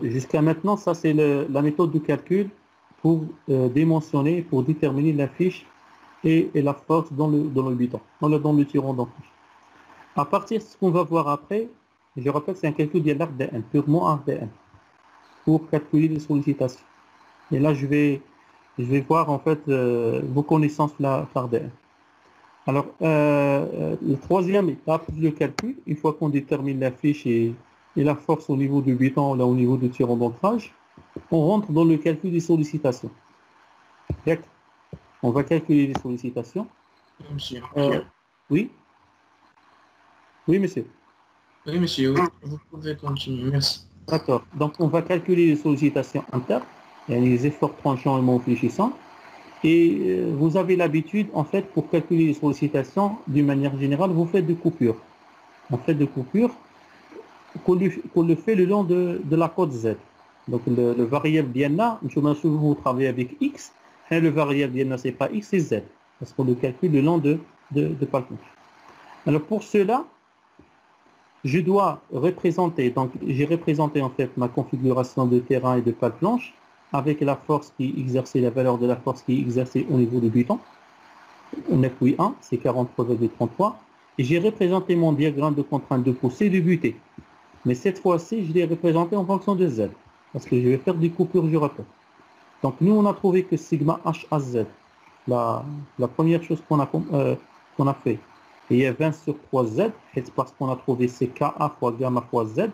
jusqu'à maintenant, ça c'est la méthode de calcul pour dimensionner, pour déterminer la fiche et la force dans le buton, dans le tirant d'empêche. À partir de ce qu'on va voir après, je rappelle, c'est un calcul de l'ARDN, purement ARDN. pour calculer les sollicitations. Et là, je vais voir en fait vos connaissances là, Fardel. Alors, la troisième étape, le calcul, une fois qu'on détermine la fiche et la force au niveau du buton, là au niveau du tirant d'ancrage, on rentre dans le calcul des sollicitations. D'accord. On va calculer les sollicitations.
Monsieur.
Oui. Oui, monsieur.
Oui, monsieur, oui. Vous pouvez continuer. Merci.
D'accord. Donc, on va calculer les sollicitations internes, les efforts tranchants et non fléchissants. Et vous avez l'habitude, en fait, pour calculer les sollicitations, d'une manière générale, vous faites des coupures. On fait des coupures qu'on le fait le long de la cote Z. Donc, le variable d'IANA, vous travaillez avec X, et le variable d'IANA, ce n'est pas X, c'est Z. Parce qu'on le calcule le long de Python. Alors, pour cela, je dois représenter, donc j'ai représenté en fait ma configuration de terrain et de pale planche avec la force qui exerçait, la valeur de la force qui exerçait au niveau du buton. On appuie 1, c'est 43,33. Et j'ai représenté mon diagramme de contrainte de poussée et de butée. Mais cette fois-ci, je l'ai représenté en fonction de Z. Parce que je vais faire des coupures, je répète. Donc nous, on a trouvé que sigma H à Z, la première chose qu'on a fait, et il y a 20 sur 3Z, parce qu'on a trouvé c'est KA fois gamma fois Z.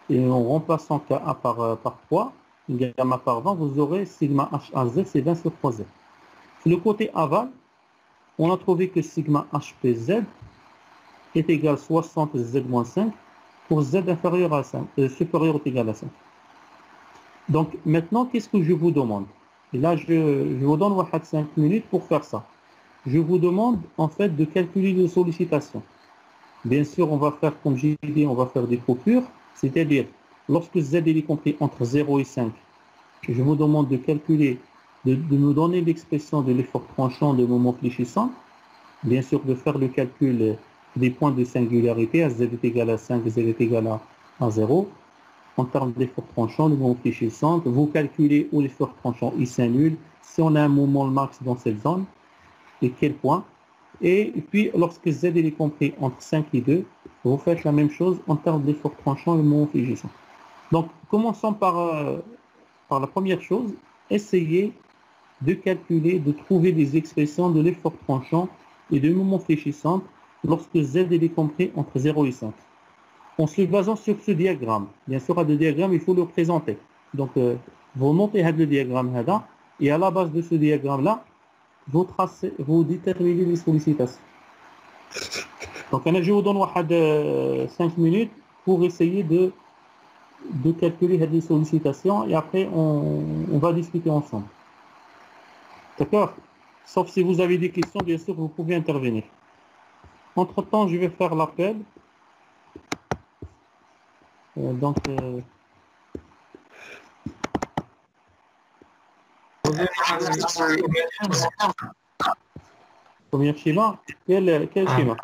Et en remplaçant KA par 3, gamma par 20, vous aurez sigma H à Z, c'est 20 sur 3Z. Sur le côté aval, on a trouvé que sigma HPZ est égal à 60Z-5 pour Z inférieur à 5, supérieur ou égal à 5. Donc maintenant, qu'est-ce que je vous demande? Et là, je vous donne 5 minutes pour faire ça. Je vous demande en fait de calculer les sollicitations. Bien sûr, on va faire, comme j'ai dit, on va faire des coupures, c'est-à-dire lorsque Z est compris entre 0 et 5, je vous demande de calculer, de me donner l'expression de l'effort tranchant de moment fléchissant, bien sûr de faire le calcul des points de singularité, à Z est égal à 5, Z est égal à 0, en termes d'effort tranchant, le moment fléchissant, vous calculez où l'effort tranchant il s'annule, si on a un moment max dans cette zone, et quel point. Et puis, lorsque Z est compris entre 5 et 2, vous faites la même chose en termes d'effort tranchant et de moment fléchissant. Donc, commençons par la première chose, essayez de calculer, de trouver des expressions de l'effort tranchant et de moment fléchissant lorsque Z est compris entre 0 et 5. En se basant sur ce diagramme, bien sûr, à ce diagramme, il faut le présenter. Donc, vous notez le diagramme là, et à la base de ce diagramme-là, vous déterminez les sollicitations. Donc, je vous donne 5 minutes pour essayer de calculer les sollicitations et après, on va discuter ensemble. D'accord? Sauf si vous avez des questions, bien sûr, vous pouvez intervenir. Entre-temps, je vais faire l'appel. Premier schéma. Quel schéma?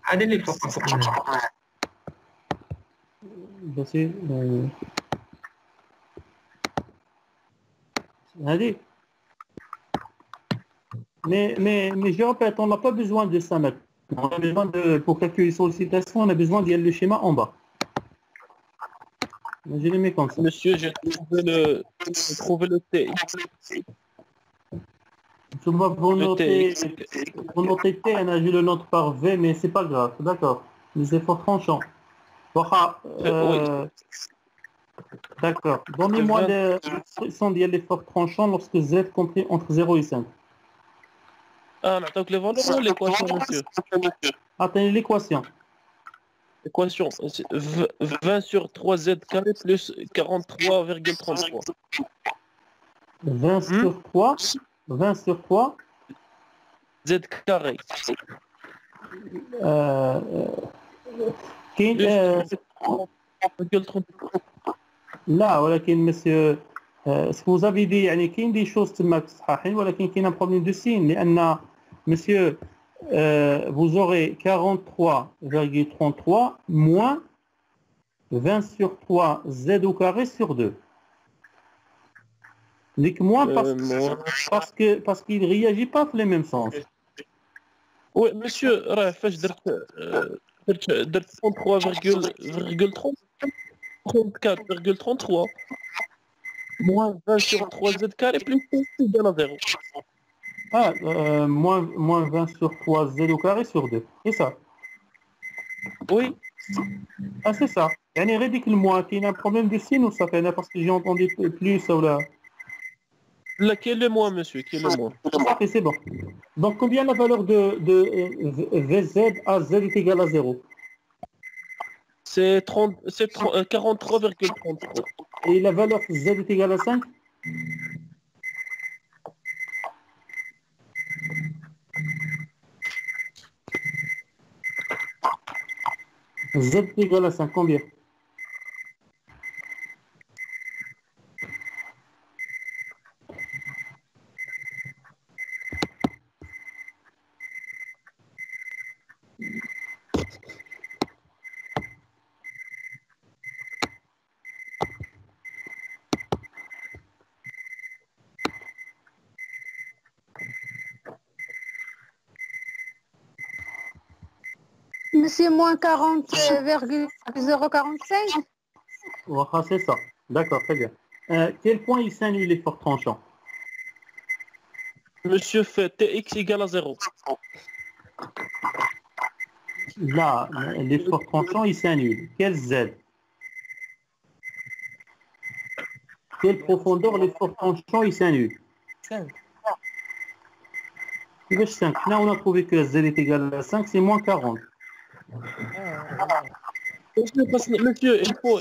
Allez, les papas.
Allez. Mais je répète, on n'a pas besoin de ça maintenant. On a besoin pour calculer les sollicitations, on a besoin d'y aller le schéma en bas. Je les mets comme ça.
Monsieur, j'ai trouvé le T.
Je dois vous noter T, je le note par V, mais c'est pas grave, d'accord. Les efforts tranchants.
Oui.
D'accord. Donnez-moi l'expression de l'effort tranchant lorsque Z compris entre 0 et 5.
Ah, donc les valeurs ou l'équation, monsieur?
Attendez l'équation.
L'équation, 20 sur 3Z carré plus 43,33.
20 sur 3. 20 sur 3.
Z carré.
لا ولكن monsieur ce que vous avez dit يعني كاين des choses تما صحاحين ولكن كاين un problème de signe لأن monsieur vous aurez 43,33 moins 20 sur 3 Z au carré sur 2. Donc moins parce qu'il ne réagit pas dans les mêmes sens.
Oui, monsieur, فاش درت 33,33 34,33 Moins 20 sur 3z carré plus 5 égale à 0.
Ah, moins 20 sur 3 z au carré sur 2. C'est ça.
Oui,
Ah, c'est ça. يعني غير ديك الموا كاين un problème de signe ou ça fait parce que j'ai entendu plus ou là.
là, quel est moi, monsieur? Quel est moi?
Ça fait, c'est bon. Donc, combien la valeur de Vz à z est égale à 0?
C'est 43,33.
Et la valeur z est égale à 5? Z est égal à 5, combien?
Monsieur, moins 40,045.
Voilà, c'est ça. D'accord, très bien. Quel point il s'annule l'effort tranchant?
Monsieur fait tx égale à 0.
Là, l'effort tranchant, il s'annule. Quel z? Quelle profondeur l'effort tranchant, il s'annule?
5.
Tu veux 5. Là, on a trouvé que z est égal à 5, c'est moins 40.
Monsieur, il faut faire, monsieur, il faut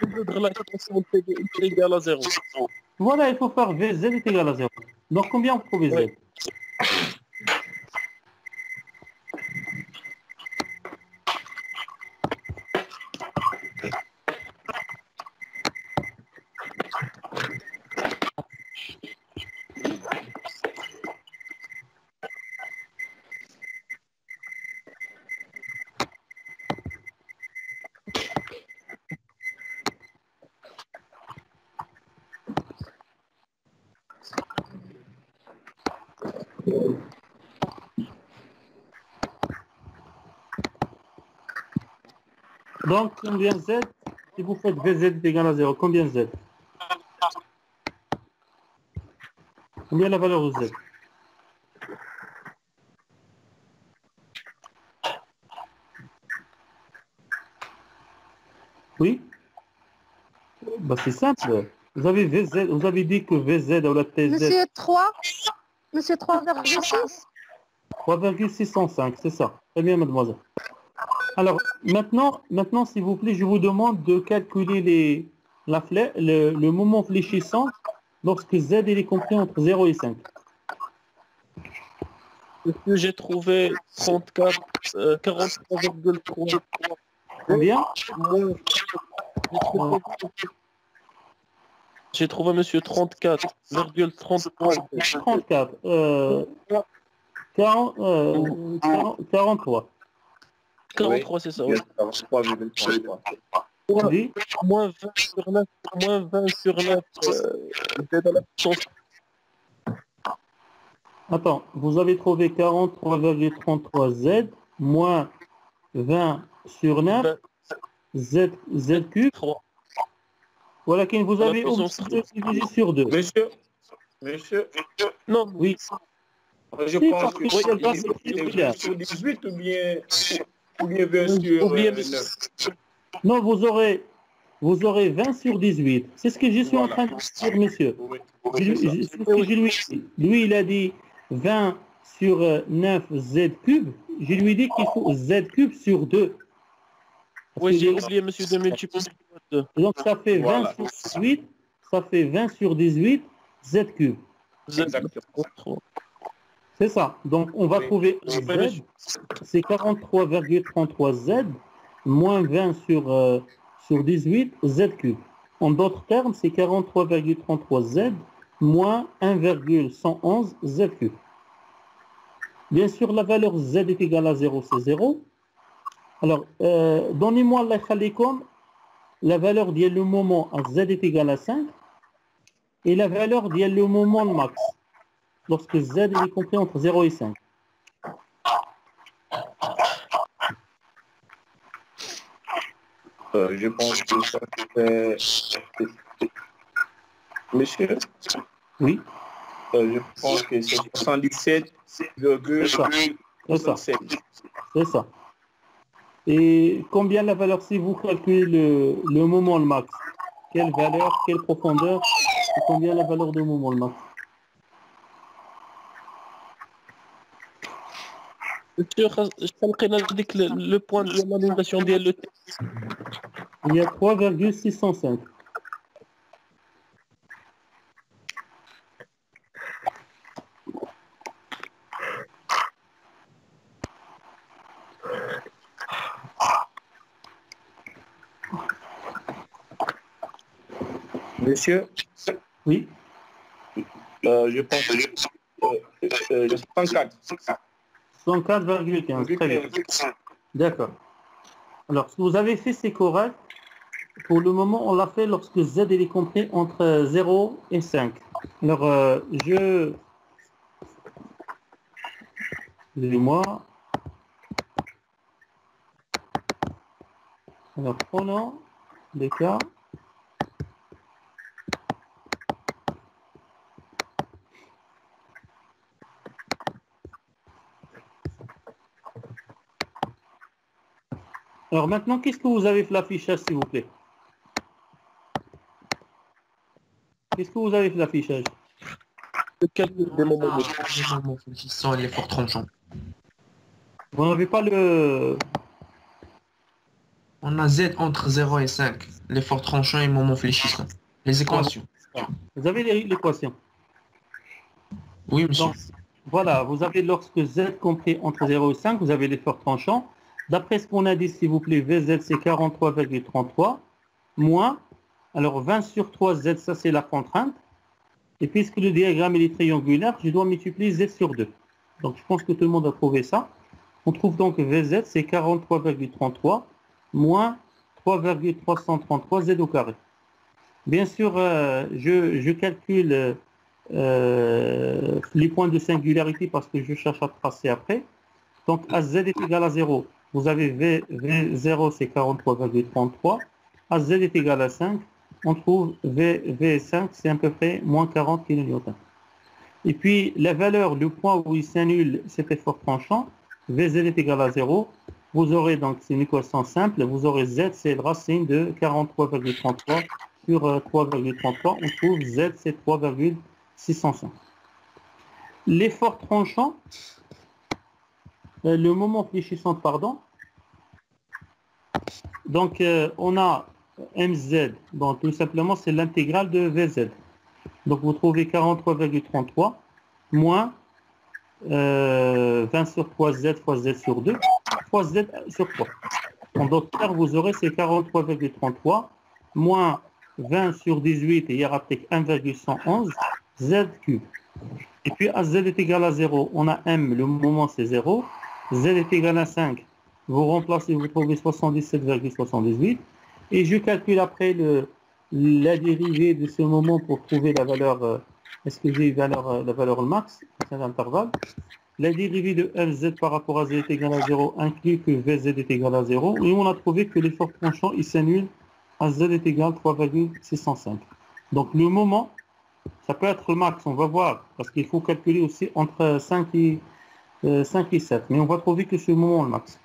résoudre la question de tx égale à 0.
Voilà, il faut faire Vz est égal à 0. Donc, combien on trouve z?
Oui.
Donc, combien z? Si vous faites Vz est égal à 0, combien z? Combien la valeur de z? Oui? Bah, c'est simple. Vous avez Vz, vous avez dit que Vz ou la Tz,
Monsieur 3. Monsieur 3,6.
3,605, c'est ça. Très bien, mademoiselle. Alors, maintenant, s'il vous plaît, je vous demande de calculer le moment fléchissant lorsque z il est compris entre 0 et 5.
Monsieur, j'ai trouvé 43,3.
Combien?
J'ai trouvé monsieur 34,33.
34. 43.
43, c'est ça, oui.
3,33.
Oui.
Moins 20 sur 9, moins 20 sur 9, c'est dans la puissance.
Attends, vous avez trouvé 43,33 z moins 20 sur 9 z cube.
3.
Voilà, qu'il vous
Dans la
avez
puissance
divisé sur 2.
Monsieur,
Non,
Oui.
je
Si,
pense
parce
que
que
c'est
c'est
20 sur 18 ou bien 20 sur
ou bien
9.
Non, vous aurez 20 sur 18. C'est ce que je suis en train de dire, monsieur.
Oui,
C'est ce que je lui ai dit. Lui, il a dit 20 sur 9 z cube. Je lui ai dit qu'il faut z cube sur 2. Parce
oui,
que
j'ai oublié monsieur de multiplier par 2.
donc ça fait 20
Voilà.
sur 18. Ça fait 20 sur 18 z cube.
Exactement.
C'est ça. Donc on va
Oui.
trouver un z. C'est 43,33 z moins 20 sur 18 z cube. En d'autres termes, c'est 43,33 z moins 1,111 z cube. Bien sûr, la valeur z est égale à 0, c'est 0. Alors, donnez-moi la valeur de le moment à z est égal à 5 et la valeur de le moment max lorsque z est compris entre 0 et 5.
Je pense que ça fait... Monsieur,
Oui,
je pense que c'est 77,67.
c'est ça. Et combien la valeur, si vous calculez le moment le max? Quelle valeur, quelle profondeur et combien la valeur de moment le max?
Monsieur, لقينا ديك le point de l'annulation ديال le
Il y a 3,605.
Monsieur,
Oui,
je pense que 104.
104,15. Très bien. D'accord. Alors, ce que vous avez fait, c'est correct. Pour le moment, on l'a fait lorsque Z est compris entre 0 et 5. Alors, excusez-moi. Alors, prenons les cas. Alors maintenant, qu'est-ce que vous avez fait l'affichage, s'il vous plaît? Qu'est-ce que vous avez fait l'affichage?
le calcul des moments de
Les moments fléchissants et les forts tranchants.
Vous n'avez pas le...
On a Z entre 0 et 5, les forts tranchants et moments fléchissants. Les équations.
Vous avez l'équation.
Oui, monsieur.
Donc, voilà, vous avez lorsque Z compris entre 0 et 5, vous avez l'effort tranchant. D'après ce qu'on a dit, s'il vous plaît, VZ c'est 43,33 moins, alors 20 sur 3 Z, ça c'est la contrainte. Et puisque le diagramme il est triangulaire, je dois multiplier Z sur 2. Donc je pense que tout le monde a trouvé ça. On trouve donc VZ c'est 43,33 moins 3,333 Z au carré. Bien sûr, je calcule les points de singularité parce que je cherche à tracer après. Donc, AZ est égal à 0. Vous avez V0, c'est 43,33. AZ est égal à 5. On trouve V5, c'est à peu près moins 40 kN. Et puis, la valeur, le point où il s'annule cet effort tranchant, VZ est égal à 0. Vous aurez donc, c'est une équation simple, vous aurez Z, c'est la racine de 43,33 sur 3,33. On trouve Z, c'est 3,605. L'effort tranchant, le moment fléchissant, pardon. Donc, on a MZ, donc tout simplement, c'est l'intégrale de VZ. Donc, vous trouvez 43,33 moins 20 sur 3Z fois Z sur 2, fois Z sur 3. En d'autres termes, vous aurez ces 43,33 moins 20 sur 18, et il y aura peut-être 1,111 Z cube. Et puis, à Z est égal à 0, on a M, le moment c'est 0. Z est égal à 5. Vous remplacez, vous trouvez 77,78. Et je calcule après la dérivée de ce moment pour trouver la valeur. Est-ce que j'ai la valeur max à cet intervalle? La dérivée de Fz par rapport à Z est égal à 0 inclut que Vz est égal à 0. Et on a trouvé que l'effort tranchant, il s'annule à Z est égal à 3,605. Donc le moment, ça peut être le max, on va voir, parce qu'il faut calculer aussi entre 5 et 7. Mais on va trouver que ce moment le max.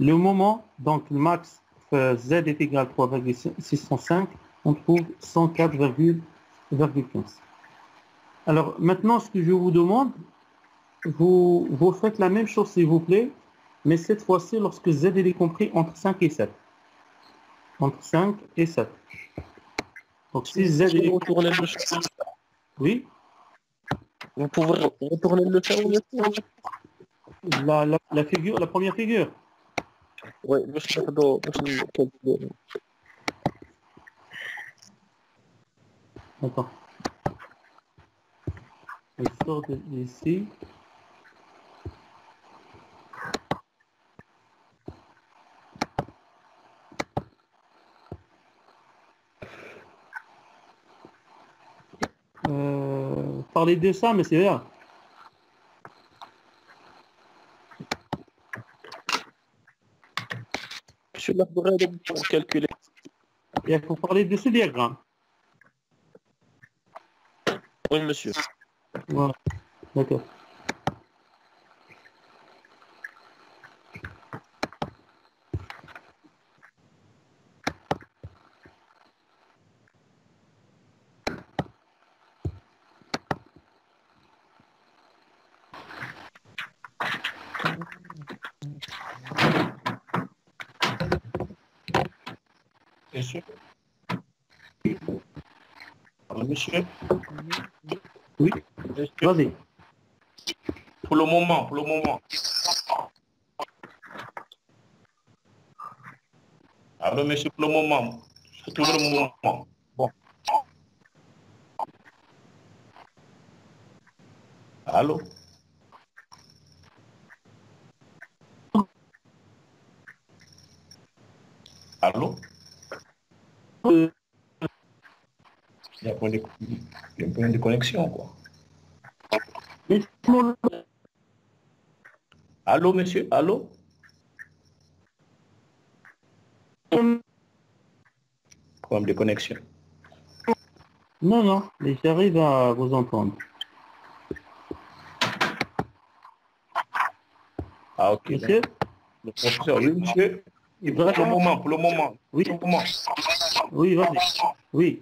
Le moment, donc le max, Z est égal à 3,605, on trouve 104,15. Alors maintenant, ce que je vous demande, vous faites la même chose s'il vous plaît, mais cette fois-ci lorsque Z est compris entre 5 et 7. Entre 5 et 7. Donc si Z est...
retourner le faire.
Oui,
Vous pouvez retourner le faire ou le faire?
la figure, la première figure.
Oui, باش ناخدو calculer.
Attends. Je sors d'ici. Parler de ça, mais c'est vrai.
Je vais regarder pour calculer.
Et il faut parler de ce diagramme.
Oui, monsieur.
Voilà. D'accord.
Monsieur. Alors, monsieur.
Oui,
Monsieur.
vas-y.
Pour le moment, pour le moment. Alors, monsieur, pour le moment. C'est toujours le moment. Bon. Allô? Allô? Il y a un problème de connexion, quoi. Allô, monsieur? Allô? Problème de connexion.
Non, non, mais j'arrive à vous entendre.
Ah, ok.
Monsieur?
Le professeur, oui, monsieur. Et pour le moment, pour le moment.
Oui.
Pour le moment.
Oui, vas-y. Oui.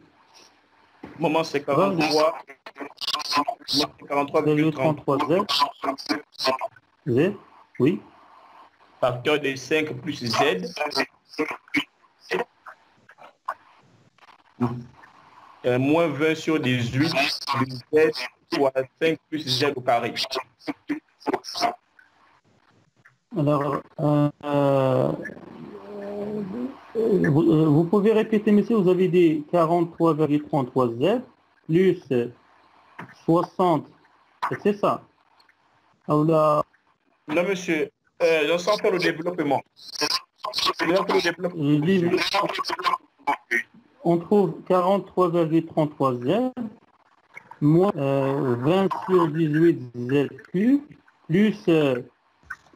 Le moment, c'est 43. 43,33.
33 Z. Z. Oui.
Facteur de 5 plus Z. Moins 20 sur 18 de Z soit 5 plus Z au carré.
Alors, vous pouvez répéter, monsieur, vous avez dit 43,33 Z plus 60, c'est ça? Alors là,
Non, monsieur, on s'en fait le développement.
on trouve 43,33 Z moins 20 sur 18 Z cube plus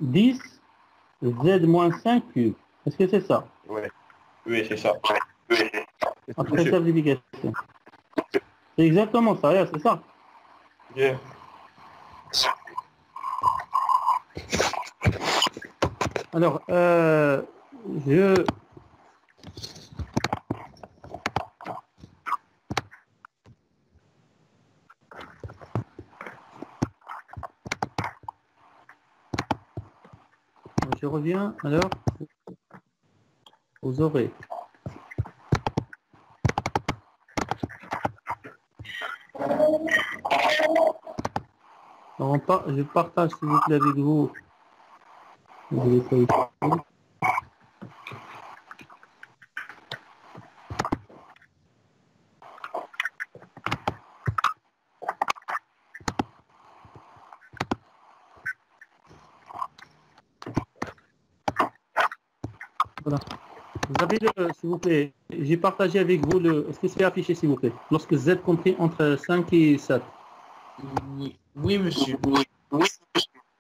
10 Z moins 5 cube. Est-ce que c'est ça?
Oui, oui, c'est ça.
Après simplification. C'est exactement ça, c'est ça.
Yeah.
Alors, je reviens, alors, vous aurez alors, je partage s'il vous plaît avec vous. Voilà. Vous avez s'il vous plaît, j'ai partagé avec vous est-ce que c'est affiché s'il vous plaît? Lorsque Z compris entre 5 et 7.
Oui, monsieur.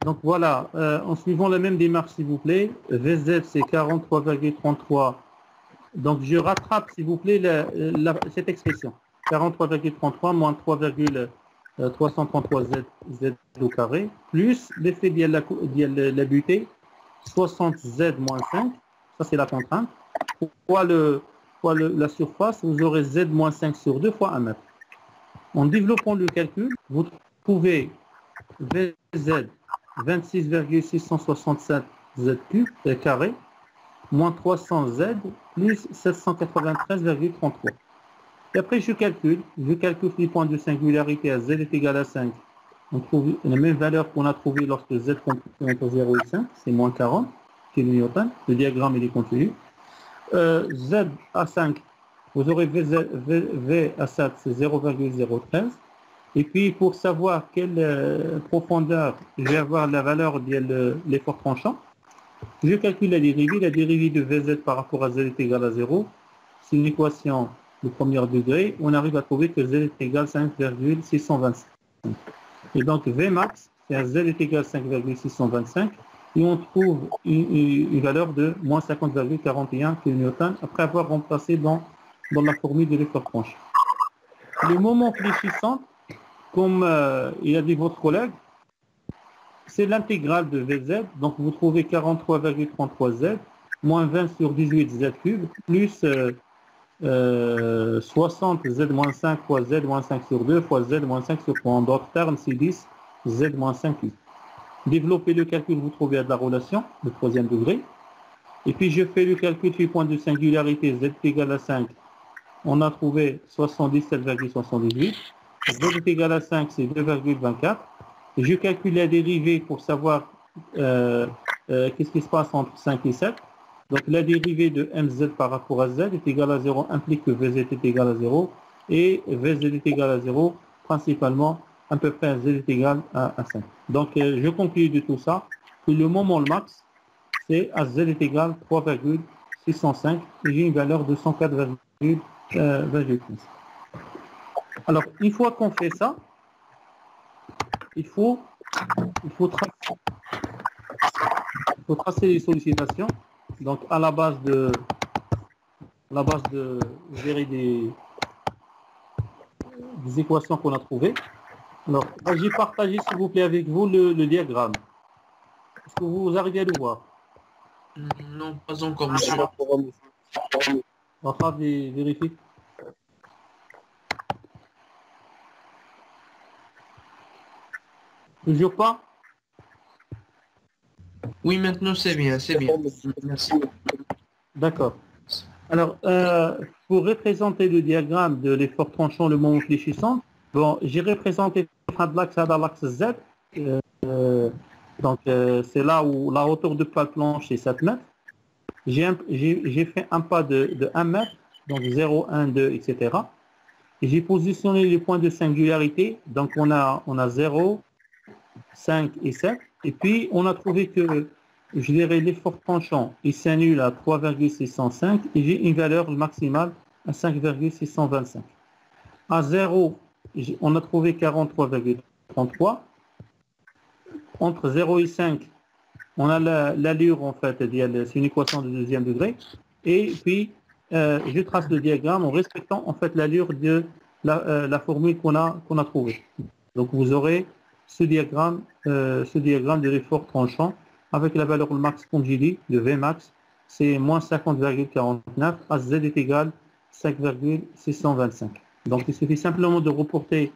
Donc voilà, en suivant la même démarche s'il vous plaît, VZ c'est 43,33. Donc je rattrape s'il vous plaît cette expression. 43,33 moins 3,333 Z au carré, plus l'effet de la butée, 60 Z moins 5, ça c'est la contrainte. Fois la surface, vous aurez Z moins 5 sur 2 fois 1 mètre. En développant le calcul, vous trouvez VZ 26,667 Z cube carré moins 300 Z plus 793,33. Et après je calcule les points de singularité à Z est égal à 5. On trouve la même valeur qu'on a trouvée lorsque Z compris entre 0 et 5, c'est moins 40 kN. Le diagramme il est continu. Z à 5, vous aurez V à 7, c'est 0,013. Et puis, pour savoir quelle profondeur je vais avoir la valeur de l'effort tranchant, je calcule la dérivée. La dérivée de Vz par rapport à Z est égale à 0. C'est une équation de premier degré. On arrive à trouver que Z est égal à 5,625. Et donc, Vmax, c'est à Z est égal à 5,625. Et on trouve une valeur de moins 50,41 kN après avoir remplacé dans dans la formule de l'effort tranché. Le moment fléchissant, comme il a dit votre collègue, c'est l'intégrale de Vz. Donc vous trouvez 43,33Z moins 20 sur 18 Z cube plus 60 Z moins 5 fois Z moins 5 sur 2 fois Z moins 5 sur 3. En d'autres termes, c'est 10 Z moins 5 cube. Développez le calcul, vous trouvez de la relation, le troisième degré. Et puis je fais le calcul du point de singularité Z est égal à 5. On a trouvé 77,78. Z est égal à 5, c'est 2,24. Et je calcule la dérivée pour savoir qu'est-ce qui se passe entre 5 et 7. Donc la dérivée de mz par rapport à z est égale à 0, implique que vz est égal à 0. Et vz est égal à 0, principalement, à peu près z est égal à 5. Donc je conclue de tout ça que le moment max, c'est à z est égal à 3,605 et j'ai une valeur de 104,15. Alors, une fois qu'on fait ça, il faut tracer les sollicitations. Donc, à la base de gérer des équations qu'on a trouvées. Alors, j'ai partagé, s'il vous plaît, avec vous le diagramme. Est-ce que vous arrivez à le voir?
Non, pas encore, monsieur.
On va vérifier. Toujours pas?
Oui, maintenant c'est bien, c'est bien. Merci.
D'accord. Alors, pour représenter le diagramme de l'effort tranchant, le moment fléchissant, bon, j'ai représenté l'axe A dans l'axe Z. Donc, c'est là où la hauteur de pas planche est 7 mètres. J'ai fait un pas de 1 mètre, donc 0, 1, 2, etc. Et j'ai positionné les points de singularité. Donc, on a 0, 5 et 7. Et puis, on a trouvé que, je dirais, l'effort tranchant, il s'annule à 3,605 et j'ai une valeur maximale à 5,625. À 0, on a trouvé 43,33. Entre 0 et 5, on a l'allure, en fait, c'est une équation de deuxième degré. Et puis, je trace le diagramme en respectant, en fait, l'allure de la formule qu'on a trouvée. Donc, vous aurez ce diagramme de l'effort tranchant avec la valeur max, comme j'ai dit, de Vmax, c'est moins 50,49, à Z est égal à 5,625. Donc, il suffit simplement de reporter,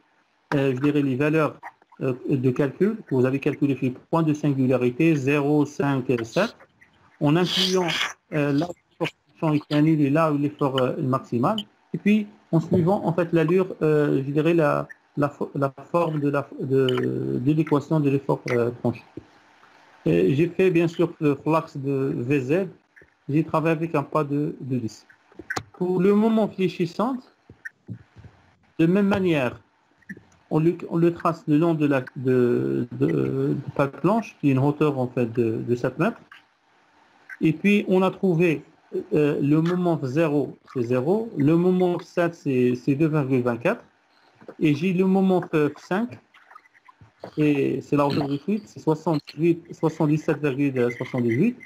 je dirais, les valeurs de calcul que vous avez calculé sur le point de singularité 0, 5, 7, en incluant là où l'effort tranchant est annulé et là où l'effort maximal, et puis en suivant, en fait, l'allure, je dirais, la forme de l'équation de l'effort tranché. J'ai fait bien sûr le l'axe de VZ, j'ai travaillé avec un pas de 10. Pour le moment fléchissant, de même manière, on le trace le long de pas planche, qui est une hauteur en fait de 7 mètres. Et puis on a trouvé le moment 0, c'est 0, le moment 7, c'est 2,24. Et j'ai le moment 5, et c'est la hauteur de fuite, c'est 77,78.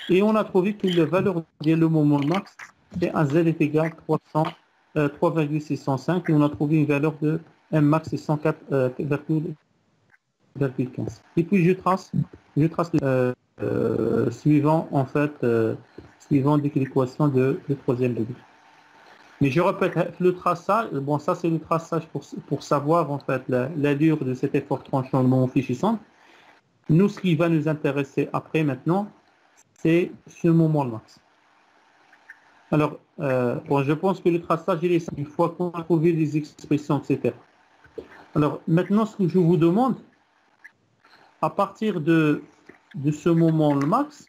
Et on a trouvé que la valeur de le moment max, c'est un Z est égal à 3,605. Et on a trouvé une valeur de M max, c'est 104,15. Et puis je trace suivant, en fait, suivant l'équation de troisième degré. Mais je répète, le traçage, bon, ça c'est le traçage pour savoir en fait l'allure de cet effort tranchant le moment fléchissant. Nous, ce qui va nous intéresser après maintenant, c'est ce moment max. Alors, bon, je pense que le traçage, il est simple, une fois qu'on a trouvé les expressions, etc. Alors, maintenant, ce que je vous demande, à partir de ce moment max,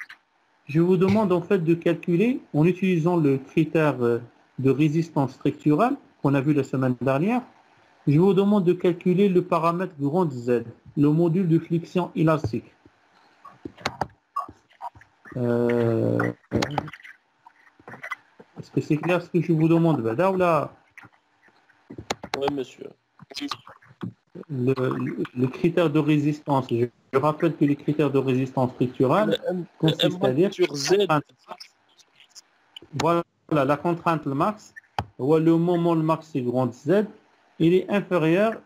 je vous demande en fait de calculer, en utilisant le critère de résistance structurelle qu'on a vu la semaine dernière, je vous demande de calculer le paramètre grand Z, le module de flexion élastique. Est-ce que c'est clair ce que je vous demande, Bada, ou là?
Oui, monsieur.
Le critère de résistance, je rappelle que les critères de résistance structurelle consistent à dire...
sur Z.
Voilà, la contrainte, le max, le moment le max c'est grand Z, il est inférieur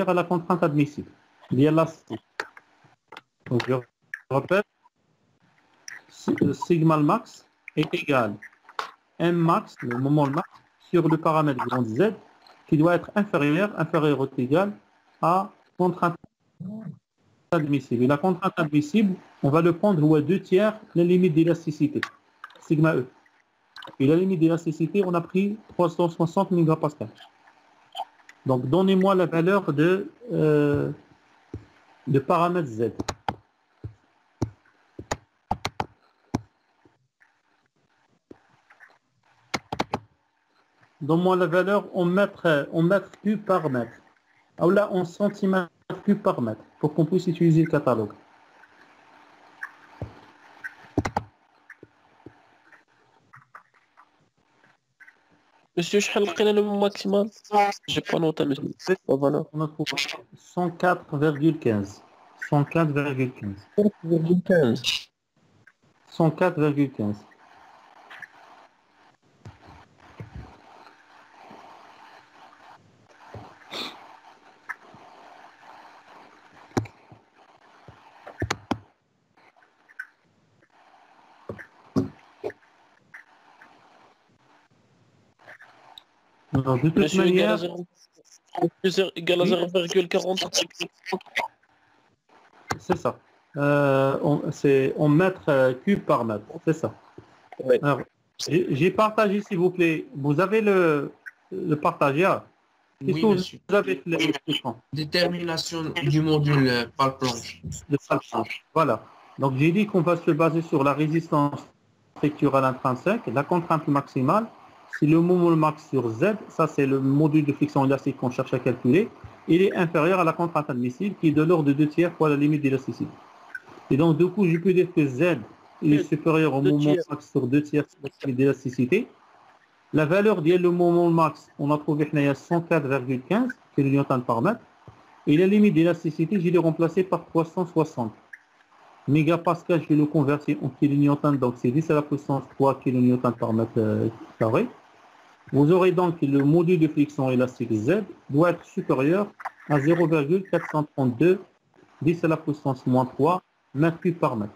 à la contrainte admissible. Il y a l'élastique. Donc je répète, sigma max est égal M max, le moment le max, sur le paramètre grand Z, qui doit être inférieur ou égal à contrainte admissible. Et la contrainte admissible, on va le prendre ou à 2/3 la limite d'élasticité, sigma E. Et la limite d'élasticité, on a pris 360 mégapascales. Donc donnez-moi la valeur de paramètre Z. Donne-moi la valeur en mètres cubes par mètre. Ou là, en centimètres cubes par mètre, pour qu'on puisse utiliser le catalogue.
Monsieur, شحال لقينا le maximal? J'ai pas noté, monsieur. Voilà.
On a trouvé 104,15. 104,15.
4,15.
104,15. Alors, de toute
Monsieur
manière,
égal à 0,40.
c'est ça. C'est en mètres cubes par mètre. C'est ça.
Ouais.
Alors, j'ai partagé, s'il vous plaît. Vous avez le partagé.
Oui, monsieur.
Vous avez l'écran
Détermination du module par planche.
de Palplanche. Voilà. Donc, j'ai dit qu'on va se baser sur la résistance structurelle intrinsèque, la contrainte maximale. C'est le moment max sur Z, ça c'est le module de friction élastique qu'on cherche à calculer. Il est inférieur à la contrainte admissible qui est de l'ordre de 2/3 fois la limite d'élasticité. Et donc du coup, je peux dire que Z il est supérieur au moment max sur 2/3 de la limite d'élasticité. La valeur de le moment max, on a trouvé qu'il y a 104,15 kN par mètre. Et la limite d'élasticité, je l'ai remplacé par 360. Mégapascal, je vais le convertir en kN, donc c'est 10 à la puissance 3 kN par mètre carré. Vous aurez donc le module de friction élastique Z doit être supérieur à 0,432 10 à la puissance moins 3 mètres cubes par mètre.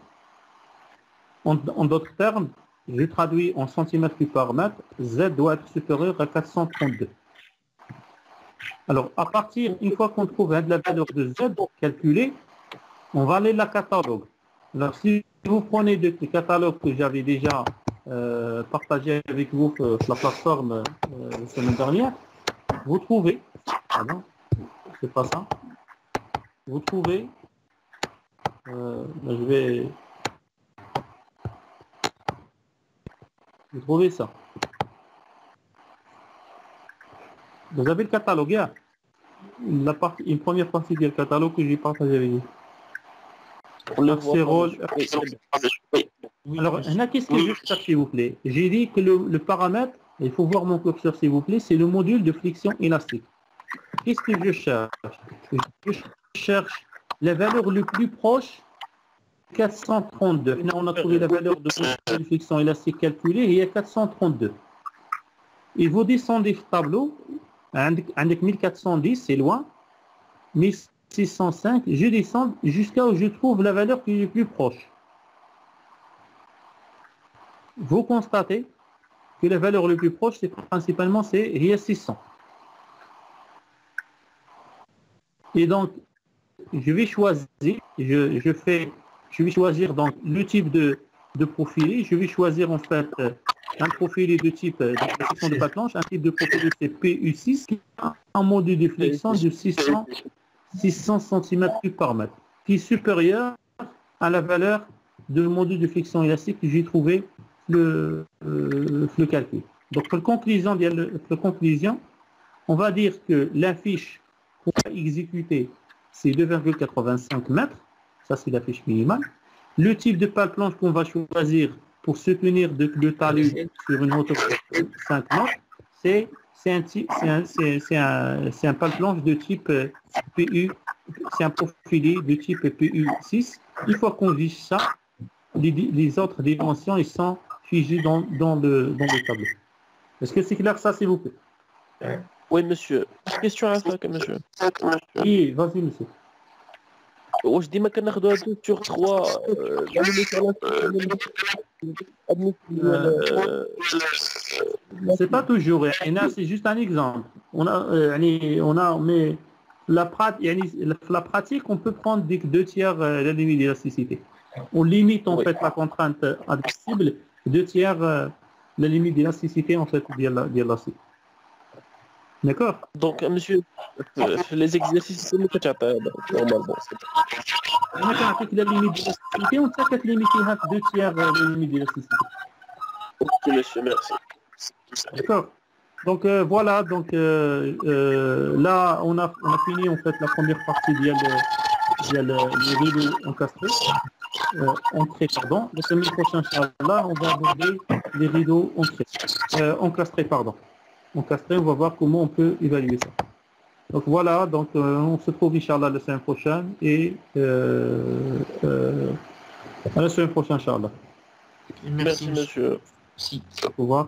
En d'autres termes, je traduis en centimètres cubes par mètre, Z doit être supérieur à 432. Alors, à partir, une fois qu'on trouve la valeur de Z calculée, on va aller la catalogue. Alors, si vous prenez le catalogue que j'avais déjà partagé avec vous sur la plateforme la semaine dernière, vous trouvez, pardon, c'est pas ça, vous trouvez, je vais, vous trouvez ça. Vous avez le catalogue, hein? Une première partie du catalogue que j'ai partagé avec vous. Alors, qu'est-ce que je cherche, s'il vous plaît? J'ai dit que le paramètre, il faut voir mon curseur, s'il vous plaît, c'est le module de friction élastique. Qu'est-ce que je cherche? Je cherche la valeur le plus proche, 432. Là, on a trouvé la valeur de friction élastique calculée, il y a 432. Et vous descendez ce tableau, avec 1410, c'est loin, 1605, je descends jusqu'à où je trouve la valeur qui est plus proche. Vous constatez que la valeur le plus proche, c'est principalement c'est 600. Et donc, je vais choisir, je vais choisir donc le type de profilé. Je vais choisir en fait un profilé de type de section de Patlanche, un type de profilé c'est PU6 qui a un module de flexion de 600 cm3 par mètre, qui est supérieur à la valeur de module de flexion élastique que j'ai trouvé le calcul. Donc, la conclusion, on va dire que la fiche qu'on va exécuter, c'est 2,85 mètres. Ça, c'est la fiche minimale. Le type de pale planche qu'on va choisir pour soutenir le talus sur une hauteur de 5 mètres, c'est un pale planche de type PU, c'est un profilé de type PU6. Une fois qu'on vise ça, les autres dimensions ils sont figées dans le tableau. Est-ce que c'est clair ça, s'il vous plaît?
Oui, monsieur. Question à ça, monsieur.
Oui, vas-y, monsieur.
واش ديما كناخذوها 2 sur 3
C'est pas toujours, يعني c'est juste un exemple. Mais la pratique, on peut prendre des 2/3 la limite d'élasticité. On limite en fait la contrainte admissible, 2/3 la limite d'élasticité en fait de l'acier. D'accord?
Donc, monsieur, les exercices, c'est normalement.
أنا كنعطيك la limite d'élasticité وأنت كتليميتيها في 2/3 la limite d'élasticité.
Ok, monsieur, merci.
D'accord. Donc voilà, donc là on a fini en fait la première partie via les rideaux encastrés, La semaine prochaine, Inch'Allah, on va aborder les rideaux encastrés, Encastrés, on va voir comment on peut évaluer ça. Donc voilà, donc on se trouve Inch'Allah la semaine prochaine et à la semaine prochaine, Inch'Allah.
Merci,
Merci, monsieur.
Merci.
Au revoir.